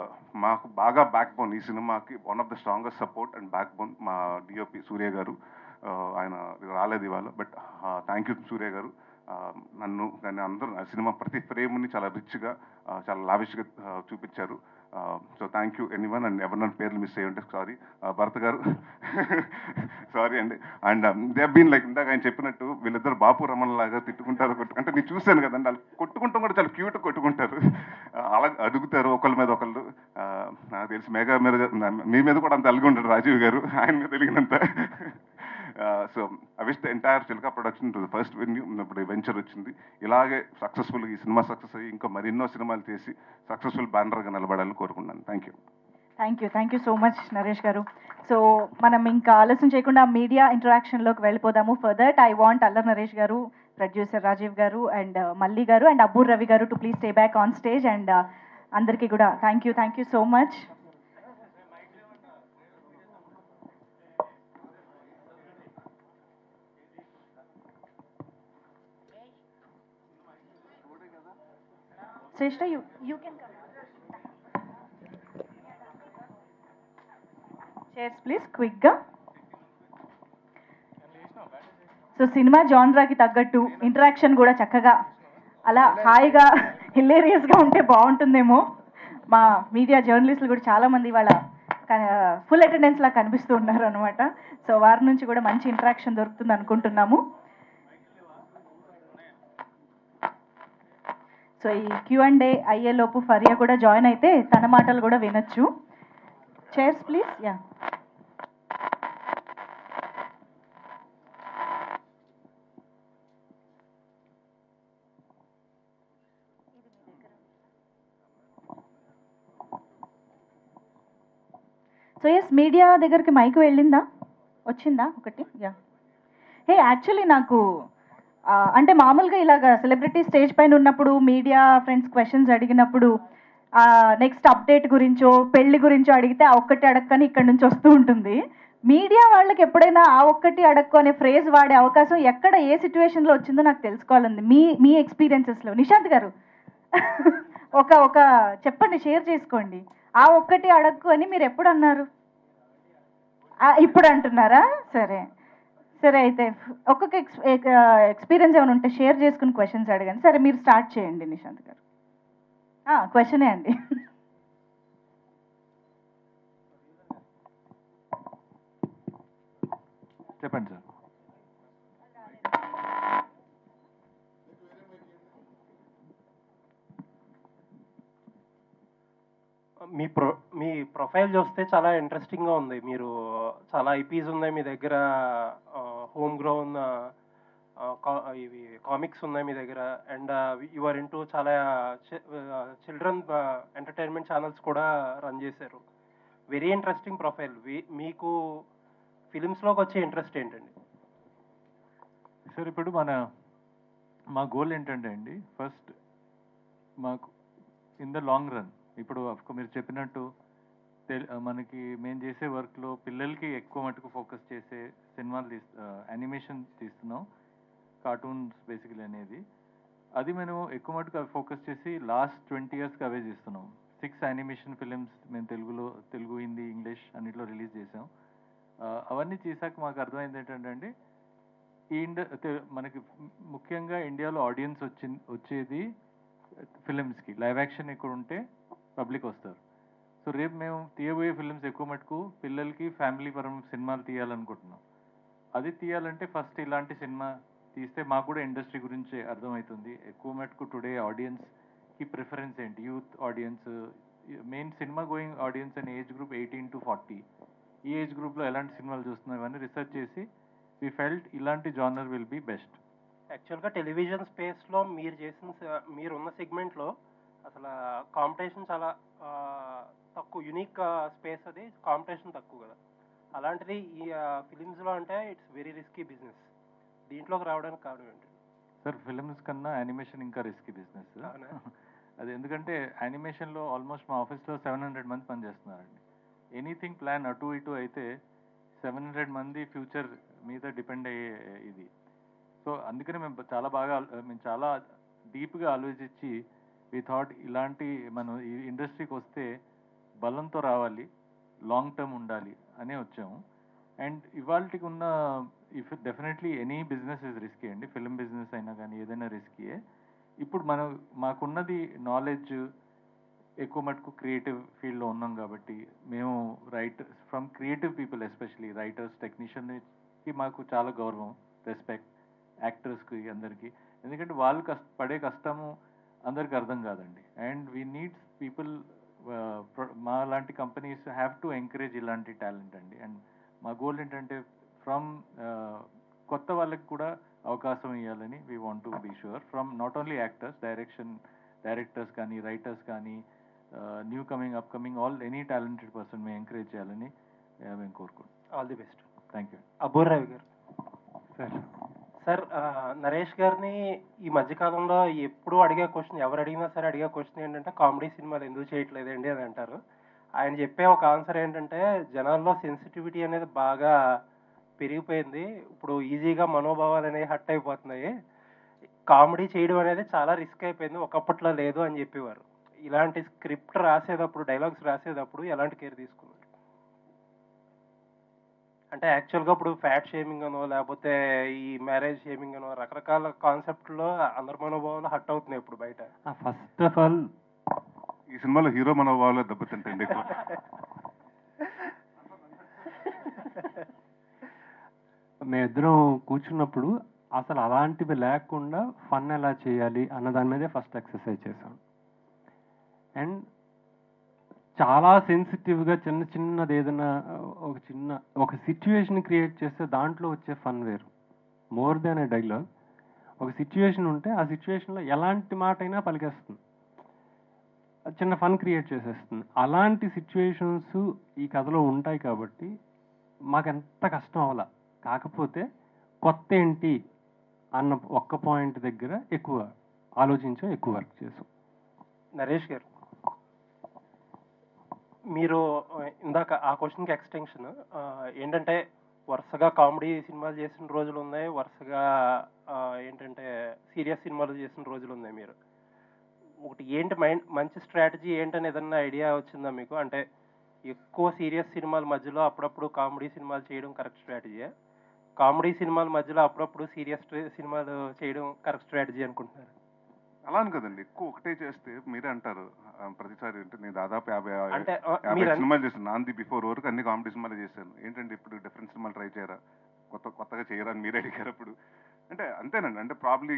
మాకు బాగా బ్యాక్ బోన్ ఈ సినిమాకి, one of the strongest support and back bone మా డిఓపి సూర్య గారు. ఆయన రాలేదు ఇవాళ, బట్ థ్యాంక్ యూ సూర్య గారు. నన్ను కానీ అందరూ ఆ సినిమా ప్రతి ఫ్రేమ్ని చాలా రిచ్గా, చాలా లావిష్గా చూపించారు. So thank you anyone. And ఎవరినైనా పేర్లు మిస్ అయ్యి ఉంటే సారీ. భరత్ గారు సారీ అండి. అండ్ దే బీన్ లైక్, ఇందాక ఆయన చెప్పినట్టు వీళ్ళిద్దరు బాపు రమణ లాగా తిట్టుకుంటారు, అంటే నేను చూశాను కదండి, వాళ్ళు కొట్టుకుంటాం కూడా చాలా క్యూట్ కొట్టుకుంటారు, అలా అడుగుతారు ఒకళ్ళ మీద ఒకళ్ళు. నాకు తెలిసి మేఘా మీద, మీ మీద కూడా అంత అలిగి ఉంటాడు రాజీవ్ గారు, ఆయన మీద తెలిగినంత. So I wish the entire Chilka production to the first venue. ఇప్పుడు ఈ వెంచర్ వచ్చింది, ఇలాగే సక్సెస్ఫుల్గా ఈ సినిమా సక్సెస్ అయ్యి ఇంకా మరెన్నో సినిమాలు చేసి సక్సెస్ఫుల్ బ్యానర్గా నిలబడాలని కోరుకున్నాను. Thank you. Thank you so much Naresh గారు. సో మనం ఇంకా ఆలస్యం చేయకుండా మీడియా ఇంటరాక్షన్లోకి వెళ్ళిపోదాము. ఫర్ దట్ ఐ వాంట్ అల్లరి నరేష్ గారు, ప్రొడ్యూసర్ రాజీవ్ గారు అండ్ మల్లి గారు అండ్ అబ్బూర్ రవి గారు to please stay back on stage. And అందరికీ కూడా thank you so much. Shrestha, you can come. Chairs please, quick గా. సో సినిమా జాన్రాకి తగ్గట్టు ఇంటరాక్షన్ కూడా చక్కగా అలా హాయిగా హిలేరియస్గా ఉంటే బాగుంటుందేమో. మా మీడియా జర్నలిస్టులు కూడా చాలామంది వాళ్ళ ఫుల్ అటెండెన్స్ లా కనిపిస్తూ ఉన్నారు అనమాట. సో వారి నుంచి కూడా మంచి ఇంటరాక్షన్ దొరుకుతుంది అనుకుంటున్నాము. సో ఈ Q&A అయ్యేలోపు ఫరియా కూడా జాయిన్ అయితే తన మాటలు కూడా వినొచ్చు. Cheers please. Ya, so yes, media దగ్గరికి మైక్ వెళ్ళిందా, వచ్చిందా ఒకటి? యా, హే యాక్చువల్లీ నాకు అంటే మామూలుగా ఇలాగ సెలబ్రిటీ స్టేజ్ పైన ఉన్నప్పుడు మీడియా ఫ్రెండ్స్ క్వశ్చన్స్ అడిగినప్పుడు నెక్స్ట్ అప్డేట్ గురించో పెళ్లి గురించో అడిగితే ఆ ఒక్కటి అడక్కని ఇక్కడ నుంచి వస్తూ ఉంటుంది. మీడియా వాళ్ళకి ఎప్పుడైనా ఆ ఒక్కటి అడక్కు అనే ఫ్రేజ్ వాడే అవకాశం ఎక్కడ ఏ సిచ్యువేషన్లో వచ్చిందో నాకు తెలుసుకోవాలండి, మీ ఎక్స్పీరియన్సెస్లో. నిశాంత్ గారు ఒక చెప్పండి, షేర్ చేసుకోండి. ఆ ఒక్కటి అడక్కు అని మీరు ఎప్పుడు అన్నారు? ఇప్పుడు అంటున్నారా? సరే అయితే ఒక్కొక్క ఎక్స్పీరియన్స్ ఏమైనా ఉంటే షేర్ చేసుకుని క్వశ్చన్స్ అడగండి. సరే, మీరు స్టార్ట్ చేయండి నిశాంత్ గారు. క్వశ్చనే అండి. చెప్పండి సార్. మీ ప్రొఫైల్ చూస్తే చాలా ఇంట్రెస్టింగ్గా ఉంది. మీరు చాలా ఐపీస్ ఉన్నాయి మీ దగ్గర, హోమ్ గ్రోన్ ఇవి కామిక్స్ ఉన్నాయి మీ దగ్గర, అండ్ యు ఆర్ ఇంటూ చాలా చిల్డ్రన్ ఎంటర్టైన్మెంట్ ఛానల్స్ కూడా రన్ చేశారు. Very interesting profile. మీకు ఫిలిమ్స్లోకి వచ్చే ఇంట్రెస్ట్ ఏంటండి? సార్, ఇప్పుడు మా గోల్ ఏంటంటే అండి, ఫస్ట్ మాకు ఇన్ ద లాంగ్ రన్, ఇప్పుడు మీరు చెప్పినట్టు మనకి మేము చేసే వర్క్లో పిల్లలకి ఎక్కువ మటుకు ఫోకస్ చేసే సినిమాలు యానిమేషన్ తీస్తున్నాం, కార్టూన్స్ బేసికలీ అనేది. అది మేము ఎక్కువ మటుకు అవి ఫోకస్ చేసి లాస్ట్ 20 yearsకి అవే చేస్తున్నాం. 6 యానిమేషన్ ఫిలిమ్స్ మేము తెలుగు, హిందీ, ఇంగ్లీష్ అన్నిట్లో రిలీజ్ చేసాం. అవన్నీ చేశాక మాకు అర్థమైంది ఏంటంటే అండి, మనకి ముఖ్యంగా ఇండియాలో ఆడియన్స్ వచ్చేది ఫిలిమ్స్కి. లైవ్ యాక్షన్ ఇక్కడ ఉంటే పబ్లిక్ వస్తారు. సో రేపు మేము తీయబోయే ఫిలిమ్స్ ఎక్కువ మటుకు పిల్లలకి ఫ్యామిలీ పరమైన సినిమాలు తీయాలనుకుంటున్నాం. అది తీయాలంటే ఫస్ట్ ఇలాంటి సినిమా తీస్తే మాకు కూడా ఇండస్ట్రీ గురించి అర్థమవుతుంది. ఎక్కువ మటుకు టుడే ఆడియన్స్కి ప్రిఫరెన్స్ ఏంటి, youth audience, main cinema going audience అనే ఏజ్ గ్రూప్ 18 to 40. ఈ ఏజ్ గ్రూప్లో ఎలాంటి సినిమాలు చూస్తున్నాం ఇవన్నీ రీసెర్చ్ చేసి వి ఫెల్ట్ ఇలాంటి జానర్ విల్ బి బెస్ట్. యాక్చువల్గా టెలివిజన్ స్పేస్లో మీరున్న సెగ్మెంట్లో అసలు కాంపిటీషన్ చాలా తక్కువ, యునిక్ స్పేస్, అది కాంపిటీషన్ తక్కువ కదా. అలాంటిది ఈ ఫిలిమ్స్లో అంటే ఇట్స్ వెరీ రిస్కీ బిజినెస్. దీంట్లోకి రావడానికి కారణం ఏంటి సార్? ఫిలిమ్స్ కన్నా యానిమేషన్ ఇంకా రిస్కీ బిజినెస్. అది ఎందుకంటే యానిమేషన్లో ఆల్మోస్ట్ మా ఆఫీస్లో 700 మంది పనిచేస్తున్నారండి. ఎనీథింగ్ ప్లాన్ అటు ఇటు అయితే 700 మంది ఫ్యూచర్ మీద డిపెండ్ అయ్యే ఇది. సో అందుకనే మేము చాలా డీప్గా ఆలోచించి వి థాట్ ఇలాంటి మనం ఈ ఇండస్ట్రీకి వస్తే బలంతో రావాలి, లాంగ్ టర్మ్ ఉండాలి అనే వచ్చాము. అండ్ ఇవాళకి ఉన్న if definitely any business is risky అండి, ఫిల్మ్ బిజినెస్ అయినా కానీ ఏదైనా రిస్కీయే. ఇప్పుడు మాకున్నది నాలెడ్జ్ ఎక్కువ మటుకు క్రియేటివ్ ఫీల్డ్లో ఉన్నాం కాబట్టి మేము from creative people especially writers, టెక్నీషియన్కి మాకు చాలా గౌరవం, రెస్పెక్ట్, యాక్టర్స్కి అందరికీ. ఎందుకంటే వాళ్ళు పడే కష్టము అందరికి అర్థం కాదండి. అండ్ వీ నీడ్స్ పీపుల్, మా లాంటి కంపెనీస్ హ్యావ్ టు ఎంకరేజ్ ఇలాంటి టాలెంట్ అండి. అండ్ మా గోల్ ఏంటంటే ఫ్రమ్ కొత్త వాళ్ళకి కూడా అవకాశం ఇవ్వాలని we want to be sure from not only actors, directors కానీ, రైటర్స్ కానీ, new coming, upcoming, any talented person మేము ఎంకరేజ్ చేయాలని మేము కోరుకుంటాం. All the best. Thank you. Abbur Ravi garu. Sir, Naresh గారిని ఈ మధ్యకాలంలో ఎప్పుడు అడిగే క్వశ్చన్, ఎవరు అడిగినా సరే అడిగే క్వశ్చన్ ఏంటంటే కామెడీ సినిమాలు ఎందుకు చేయట్లేదండి అని అంటారు. ఆయన చెప్పే ఒక ఆన్సర్ ఏంటంటే జనాల్లో సెన్సిటివిటీ అనేది బాగా పెరిగిపోయింది, ఇప్పుడు ఈజీగా మనోభావాలు అనేవి హట్ అయిపోతున్నాయి, కామెడీ చేయడం అనేది చాలా రిస్క్ అయిపోయింది, ఒకప్పట్లో లేదు అని చెప్పేవారు. ఇలాంటి స్క్రిప్ట్ రాసేటప్పుడు, డైలాగ్స్ రాసేటప్పుడు ఎలాంటి కేర్ తీసుకున్నారు? అంటే యాక్చువల్గా ఇప్పుడు ఫ్యాట్ షేమింగ్ అనో లేకపోతే ఈ మ్యారేజ్ షేమింగ్ అనో రకరకాల కాన్సెప్ట్లో అందరి మనోభావాలు హట్ అవుతున్నాయి ఇప్పుడు బయట. ఫస్ట్ ఆఫ్ ఆల్ ఈ సినిమాలో హీరో మనోభావాలు దెబ్బతింటండి ఎక్కువ. మేమిద్దరం కూర్చున్నప్పుడు అసలు అలాంటివి లేకుండా ఫన్ ఎలా చేయాలి అన్న దాని మీదే ఫస్ట్ ఎక్సర్సైజ్ చేశాం. అండ్ చాలా సెన్సిటివ్గా చిన్నది ఏదైనా ఒక సిచ్యువేషన్ క్రియేట్ చేస్తే దాంట్లో వచ్చే ఫన్ వేరు. మోర్ దెన్ ఏ డైలాగ్, ఒక సిచ్యువేషన్ ఉంటే ఆ సిచ్యువేషన్లో ఎలాంటి మాట అయినా పలికేస్తుంది, చిన్న ఫన్ క్రియేట్ చేసేస్తుంది. అలాంటి సిచ్యువేషన్స్ ఈ కథలో ఉంటాయి కాబట్టి మాకు ఎంత కష్టం అవ్వాల. కాకపోతే కొత్త ఏంటి అన్న ఒక్క పాయింట్ దగ్గర ఎక్కువ ఆలోచించాం, ఎక్కువ వర్క్ చేసాం. నరేష్ గారు, మీరు ఇందాక ఆ క్వశ్చన్కి ఎక్స్టెన్షన్ ఏంటంటే వరుసగా కామెడీ సినిమాలు చేసిన రోజులు ఉన్నాయి, వరుసగా ఏంటంటే సీరియస్ సినిమాలు చేసిన రోజులు ఉన్నాయి. మీరు ఒకటి ఏంటి మంచి స్ట్రాటజీ ఏంటని ఏదన్నా ఐడియా వచ్చిందా మీకు? అంటే ఎక్కువ సీరియస్ సినిమాల మధ్యలో అప్పుడప్పుడు కామెడీ సినిమాలు చేయడం కరెక్ట్ స్ట్రాటజీయా? కామెడీ సినిమాల మధ్యలో అప్పుడప్పుడు సీరియస్ సినిమాలు చేయడం కరెక్ట్ స్ట్రాటజీ అనుకుంటున్నారు? అలా అని కదండి, ఎక్కువ ఒకటే చేస్తే మీరే అంటారు ప్రతిసారి. అంటే నేను దాదాపు 50 సినిమాలు చేశాను. నాంది బిఫోర్ వరకు అన్ని కామెడీ సినిమాలు చేశాను. ఏంటంటే ఇప్పుడు డిఫరెంట్ సినిమాలు ట్రై చేయరా, కొత్తగా చేయరా అని మీరే అడిగారు అప్పుడు. అంటే అంతేనండి. అంటే ప్రాబ్లీ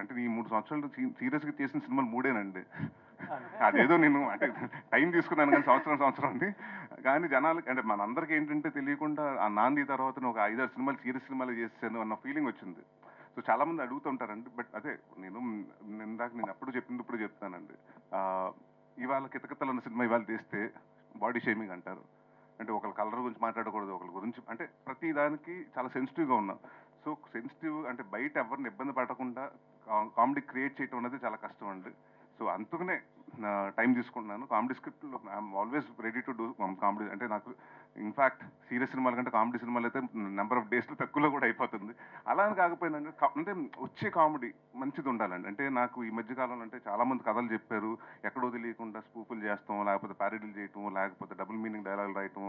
అంటే ఈ 3 సంవత్సరాలు సీరియస్గా చేసిన సినిమాలు 3ఏనండి. అదేదో నేను అంటే టైం తీసుకున్నాను కానీ సంవత్సరం అండి. కానీ జనాలకి అంటే మనందరికీ ఏంటంటే తెలియకుండా ఆ నాంది తర్వాత ఒక 5-6 సినిమాలు సీరియస్ సినిమాలు చేశాను అన్న ఫీలింగ్ వచ్చింది. సో చాలా మంది అడుగుతుంటారండి. బట్ అదే నేను అప్పుడు చెప్పింది ఇప్పుడు చెప్తానండి. ఇవాళ కితకితలు అన్న సినిమా ఇవాళ తీస్తే బాడీ షేమింగ్ అంటారు. అంటే ఒకళ్ళ కలర్ గురించి మాట్లాడకూడదు, ఒకళ్ళ గురించి అంటే ప్రతి దానికి చాలా సెన్సిటివ్గా ఉన్నాం. సో సెన్సిటివ్ అంటే బయట ఎవరిని ఇబ్బంది పడకుండా కామెడీ క్రియేట్ చేయడం అనేది చాలా కష్టం అండి. సో అందుకనే టైం తీసుకుంటున్నాను. కామెడీ స్క్రిప్ట్లో I'm always ready to do comedy. అంటే నాకు ఇన్ఫ్యాక్ట్ సీరియస్ సినిమాల కంటే కామెడీ సినిమాలు అయితే నెంబర్ ఆఫ్ డేస్లో తక్కువలో కూడా అయిపోతుంది. అలా అని కాకపోయిందండి, అంటే వచ్చే కామెడీ మంచిది ఉండాలండి. అంటే నాకు ఈ మధ్యకాలంలో అంటే చాలామంది కథలు చెప్పారు, ఎక్కడో తెలియకుండా స్పూపులు చేస్తాం, లేకపోతే ప్యారడీలు చేయటం, లేకపోతే డబుల్ మీనింగ్ డైలాగులు రాయటం,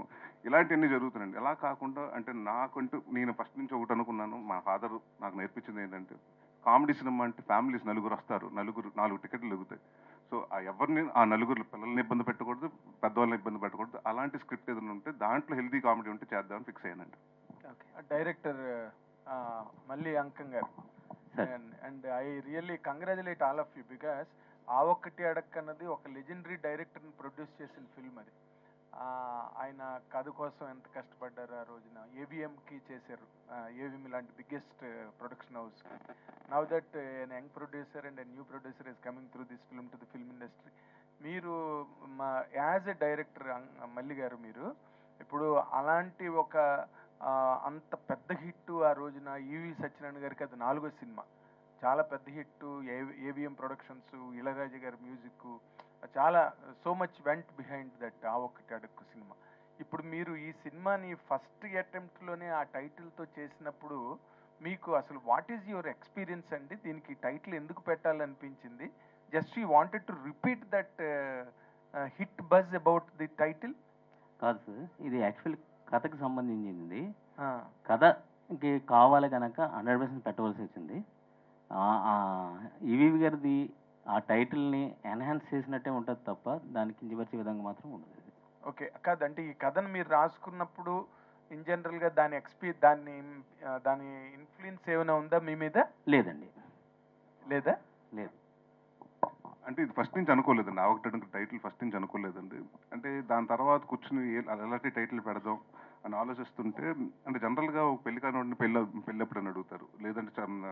ఇలాంటివన్నీ జరుగుతున్నాయండి. ఎలా కాకుండా అంటే నాకంటూ నేను ఫస్ట్ నుంచి ఒకటి అనుకున్నాను, మా ఫాదర్ నాకు నేర్పించింది ఏంటంటే కామెడీ సినిమా అంటే ఫ్యామిలీస్ నలుగురు వస్తారు, 4 టికెట్లు ఎగుతాయి. సో ఎవరిని ఆ నలుగురు పిల్లల్ని ఇబ్బంది పెట్టకూడదు, పెద్దవాళ్ళని ఇబ్బంది పెట్టకూడదు. అలాంటి స్క్రిప్ట్ ఏదైనా ఉంటే దాంట్లో హెల్దీ కామెడీ ఉంటే చేద్దామని ఫిక్స్ అయ్యానండి. డైరెక్టర్ మళ్ళీ అంకం గారు, and I really congratulate all of you because ఆ ఒక్కటి అడక్ అన్నది ఒక లెజెండరీ డైరెక్టర్ని ప్రొడ్యూస్ చేసిన ఫిల్మ్ అది. ఆయన కథ కోసం ఎంత కష్టపడ్డారు ఆ రోజున. ఏవిఎంకి చేశారు, ఏవిఎం లాంటి biggest production house. Now that N young producer and new producer is coming through this film to the film industry. మీరు యాజ్ ఎ డైరెక్టర్ మల్లి గారు, మీరు ఇప్పుడు అలాంటి ఒక అంత పెద్ద హిట్ ఆ రోజున ఈవి సత్యనారాయణ గారికి అది 4వ సినిమా. చాలా పెద్ద హిట్, ఏవిఎం ప్రొడక్షన్స్, ఇళయరాజా గారి మ్యూజిక్, చాలా so much went behind that ఆ ఒక్కటి అడుక్కు సినిమా. ఇప్పుడు మీరు ఈ సినిమాని ఫస్ట్ అటెంప్ట్లోనే ఆ టైటిల్తో చేసినప్పుడు మీకు అసలు వాట్ ఈజ్ యువర్ ఎక్స్పీరియన్స్ అండి? దీనికి టైటిల్ ఎందుకు పెట్టాలనిపించింది? Just you wanted to repeat that hit buzz about the title? కాదు సార్, ఇది యాక్చువల్ కథకు సంబంధించింది. కథకి కావాలి కనుక 100% పెట్టవలసి వచ్చింది. ఈవీవి గారిది ఆ టైటిల్ని ఎన్హాన్స్ చేసినట్టే ఉంటుంది తప్ప దానికి కించపరిచే విధంగా మాత్రం ఉండదు. ఓకే, కాదంటే ఈ కథను మీరు రాసుకున్నప్పుడు ఇన్ జనరల్గా దాని ఇన్ఫ్లుయెన్స్ ఏమైనా ఉందా మీ మీద? లేదండి. లేదా? లేదు. అంటే ఇది ఫస్ట్ నుంచి అనుకోలేదండి. ఆ ఒకటి టైటిల్ ఫస్ట్ నుంచి అనుకోలేదండి. అంటే దాని తర్వాత కూర్చుని ఎలాంటి టైటిల్ పెడదాం అని ఆలోచిస్తుంటే, అంటే జనరల్గా పెళ్లి కానివాడిని పెళ్ళి ఎప్పుడని అడుగుతారు, లేదంటే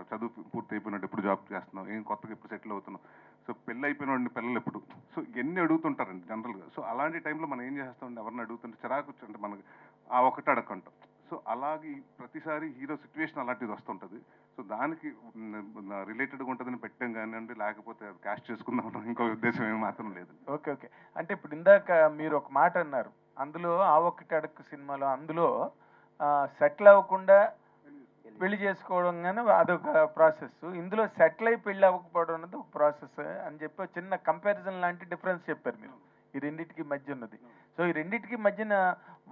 చదువు పూర్తి అయిపోయినట్టు ఎప్పుడు జాబ్ చేస్తున్నావు, ఏం కొత్తగా ఎప్పుడు సెటిల్ అవుతున్నావు, సో పెళ్ళి అయిపోయిన వాడిని పిల్లలు ఎప్పుడు, సో ఎన్ని అడుగుతుంటారండి జనరల్గా. సో అలాంటి టైంలో మనం ఏం చేస్తామండి, ఎవరిని అడుగుతుంటే చిరాకు అంటే మనకి ఆ ఒకటి అడగంటాం. సో అలాగే ప్రతిసారి హీరో సిచ్యువేషన్ అలాంటిది వస్తుంటుంది. సో దానికి రిలేటెడ్గా ఉంటుందని పెట్టాం కానివ్వండి, లేకపోతే క్యాష్ చేసుకుందాం ఇంకో ఉద్దేశం ఏమి మాత్రం లేదు. ఓకే ఓకే, అంటే ఇప్పుడు ఇందాక మీరు ఒక మాట అన్నారు, అందులో ఆ ఒక్కటి అడుక్కు సినిమాలో అందులో సెటిల్ అవ్వకుండా పెళ్లి చేసుకోవడం కానీ అదొక ప్రాసెస్, ఇందులో సెటిల్ అయి పెళ్లి అవ్వకపోవడం అనేది ఒక ప్రాసెస్ అని చెప్పి చిన్న కంపారిజన్ లాంటి డిఫరెన్స్ చెప్పారు మీరు ఈ రెండింటికి మధ్య ఉన్నది. సో ఈ రెండింటికి మధ్యన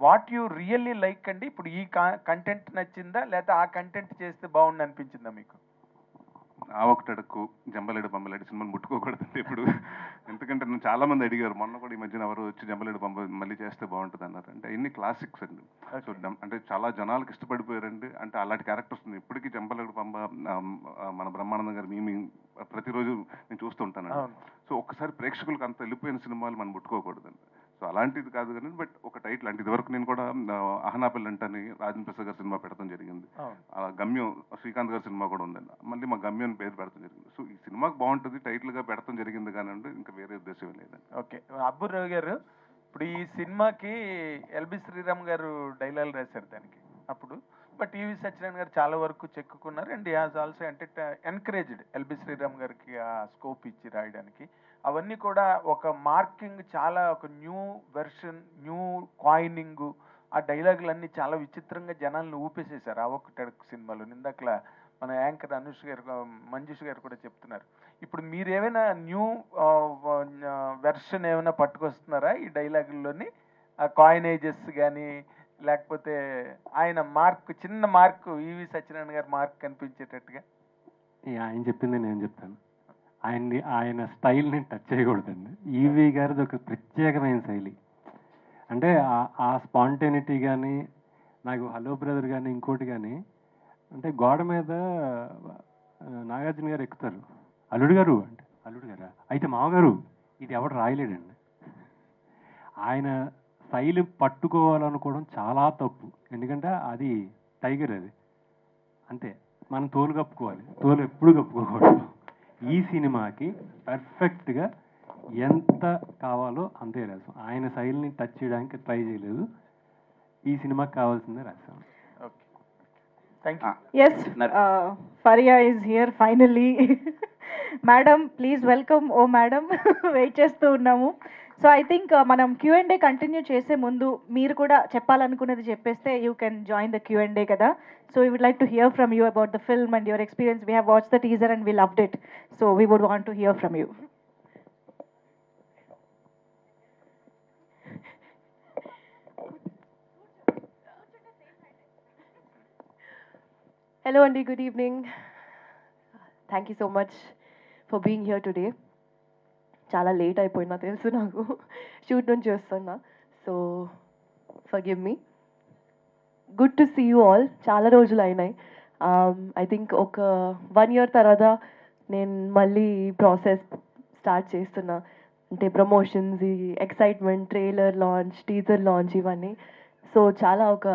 వాట్ యు రియల్లీ లైక్ అండి? ఇప్పుడు ఈ కంటెంట్ నచ్చిందా, లేకపోతే ఆ కంటెంట్ చేస్తే బాగుండి అనిపించిందా మీకు? ఆ ఒకటి అడుక్కు, జంబలేడు బొమ్మలేడు సినిమాని ముట్టుకోకూడదండి ఇప్పుడు. ఎందుకంటే నన్ను చాలా మంది అడిగారు, మొన్న కూడా ఈ మధ్యన ఎవరు వచ్చి జంబలేడు బొమ్మ మళ్ళీ చేస్తే బాగుంటుంది అన్నారు. అంటే ఇన్ని క్లాసిక్స్ అండి. సో అంటే చాలా జనాలకు ఇష్టపడిపోయారండి. అంటే అలాంటి క్యారెక్టర్స్ ఉంది ఇప్పటికీ. జంబలేడు బొమ్మ మన బ్రహ్మానందం గారు మీ ప్రతిరోజు నేను చూస్తుంటానండి. సో ఒక్కసారి ప్రేక్షకులకు అంత వెళ్ళిపోయిన సినిమాలు మనం ముట్టుకోకూడదండి. సో అలాంటిది కాదు కానీ, బట్ ఒక టైటిల్ అంటే ఇదివరకు నేను కూడా అహనాపల్లి అంటని రాజేంద్ర ప్రసాద్ గారి సినిమా పెడతాం జరిగింది. గమ్యం శ్రీకాంత్ గారి సినిమా కూడా ఉందండి, మళ్ళీ మా గమ్యం పేరు పెడతాం జరిగింది. సో ఈ సినిమాకి బాగుంటుంది టైటిల్గా పెడతాం జరిగింది కానండి, ఇంకా వేరే ఉద్దేశం లేదండి. ఓకే, అబ్బుర్ రవి గారు, ఇప్పుడు ఈ సినిమాకి ఎల్బి శ్రీరామ్ గారు డైలాగ్ రాశారు దానికి అప్పుడు, బట్ ఈవి సత్యనారాయణ గారు చాలా వరకు చెక్కున్నారు. అండ్ హాజ్ ఆల్సో అంటే ఎన్కరేజ్డ్ ఎల్బి శ్రీరామ్ గారికి ఆ స్కోప్ ఇచ్చి రాయడానికి. అవన్నీ కూడా ఒక మార్కింగ్, చాలా ఒక న్యూ వెర్షన్, న్యూ కాయినింగ్, ఆ డైలాగులన్నీ చాలా విచిత్రంగా జనాలను ఊపేసేసారు ఆ ఒక్కటి సినిమాలో. ఇందాకలా మన యాంకర్ అనుష్ గారు, మంజుష్ గారు కూడా చెప్తున్నారు. ఇప్పుడు మీరు ఏమైనా న్యూ వెర్షన్ ఏమైనా పట్టుకొస్తున్నారా ఈ డైలాగుల్లోని? ఆ కాయినేజెస్ కానీ, లేకపోతే ఆయన మార్క్, చిన్న మార్కు, ఈవి సత్యనారాయణ గారి మార్క్ కనిపించేటట్టుగా? ఆయన చెప్పింది నేను చెప్తాను. ఆయన స్టైల్ని టచ్ చేయకూడదండి. ఈవి గారిది ఒక ప్రత్యేకమైన శైలి. అంటే ఆ స్పాంటేనిటీ కానీ, నాకు హలో బ్రదర్ కానీ, ఇంకోటి కానీ, అంటే గోడ మీద నాగార్జున గారు ఎక్కుతారు, అల్లుడు గారు అంటే, అల్లుడు గారా అయితే మామగారు, ఇది ఎవడు రాయలేడండి. ఆయన శైలి పట్టుకోవాలనుకోవడం చాలా తప్పు. ఎందుకంటే అది టైగర్, అది అంతే. మనం తోలు కప్పుకోవాలి, తోలు ఎప్పుడు కప్పుకోకూడదు. ఈ సినిమాకి పర్ఫెక్ట్గా ఎంత కావాలో అంతే రాసాం. ఆయన శైలిని టచ్ చేయడానికి ట్రై చేయలేదు. ఈ సినిమాకి కావాల్సిందే రాసాం. Yes, Faria is here finally. Madam, please welcome. Oh madam, wait చేస్తూ ఉన్నాము. సో ఐ థింక్ మనం Q&A కంటిన్యూ చేసే ముందు మీరు కూడా చెప్పాలనుకున్నది చెప్పేస్తే you can join the Q&A కదా. So we would like to hear from you about the film and your experience. We have watch the teaser and we loved it. So we would want to hear from you. Hello Andy, good evening. Thank you so much for being here today. చాలా late అయిపోయినా తెలుసు నాకు, shoot నుంచి వస్తున్నా, so forgive me. Good to see you all. చాలా రోజులు అయినాయి. I think ఒక 1 year తర్వాత నేను మళ్ళీ ప్రాసెస్ స్టార్ట్ చేస్తున్నా. అంటే ప్రమోషన్స్, ఈ excitement, trailer launch, teaser launch, ఇవన్నీ. సో చాలా ఒక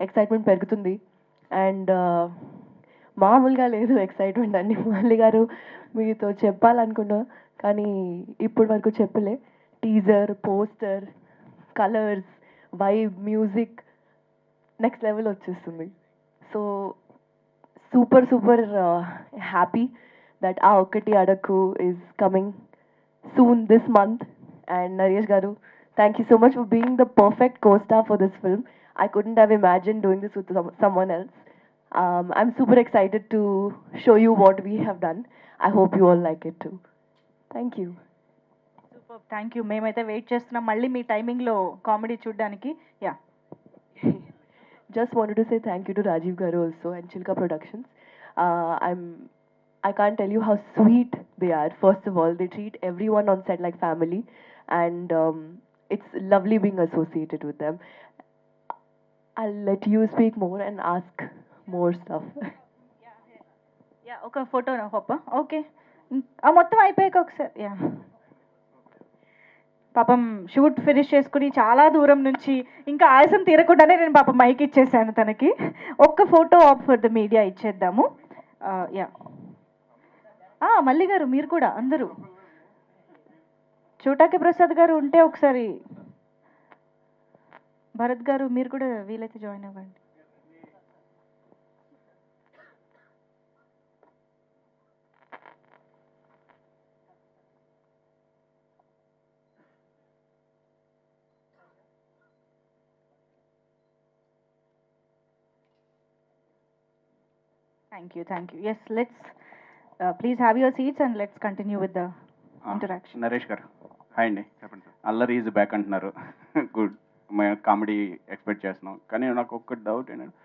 ఎక్సైట్మెంట్ పెరుగుతుంది. అండ్ మామూలుగా లేదు ఎక్సైట్మెంట్ అండి. మురళి గారు మీతో చెప్పాలనుకున్నా కానీ ఇప్పటి వరకు చెప్పలే. Teaser, poster, colours, vibe, music next level వచ్చేస్తుంది. So super, super happy that Aa Okkati Adakku is coming soon this month. And Naresh Garu, thank you so much for being the perfect co-star for this film. I couldn't have imagined doing this with someone else. I'm super excited to show you what we have done. I hope you all like it too. Thank you. Super, thank you. మేమైతే wait చేస్తున్నాం మళ్ళీ మీ టైమింగ్లో comedy చూడడానికి. Yeah, Just wanted to say thank you to Rajiv Garu also and Chilka Productions. I can't tell you how sweet they are. First of all, they treat everyone on set like family, and it's lovely being associated with them. I'll let you speak more and ask more stuff. Yeah, ఒక photo పాప. Okay, మొత్తం అయిపోయాక ఒకసారి. Yeah, పాపం shoot finish చేసుకుని చాలా దూరం నుంచి ఇంకా ఆయాసం తీరకుండానే నేను పాపం మైక్ ఇచ్చేసాను తనకి. ఒక్క photo op for the media ఇచ్చేద్దాము. యా, మల్లి గారు మీరు కూడా అందరూ, చోటాకి ప్రసాద్ గారు ఉంటే ఒకసారి, భరత్ గారు మీరు కూడా వీలైతే జాయిన్ అవ్వండి. Thank you, thank you. Yes, let's please have your seats and let's continue with the interaction. Naresh గారు, హాయ్ అండి. చెప్పండి సార్. అల్లరి ఈజ్ బ్యాక్ అంటున్నారు. గుడ్, మేము కామెడీ ఎక్స్పెక్ట్ చేస్తున్నాం. కానీ నాకు ఒక్క డౌట్ ఏంటంటే,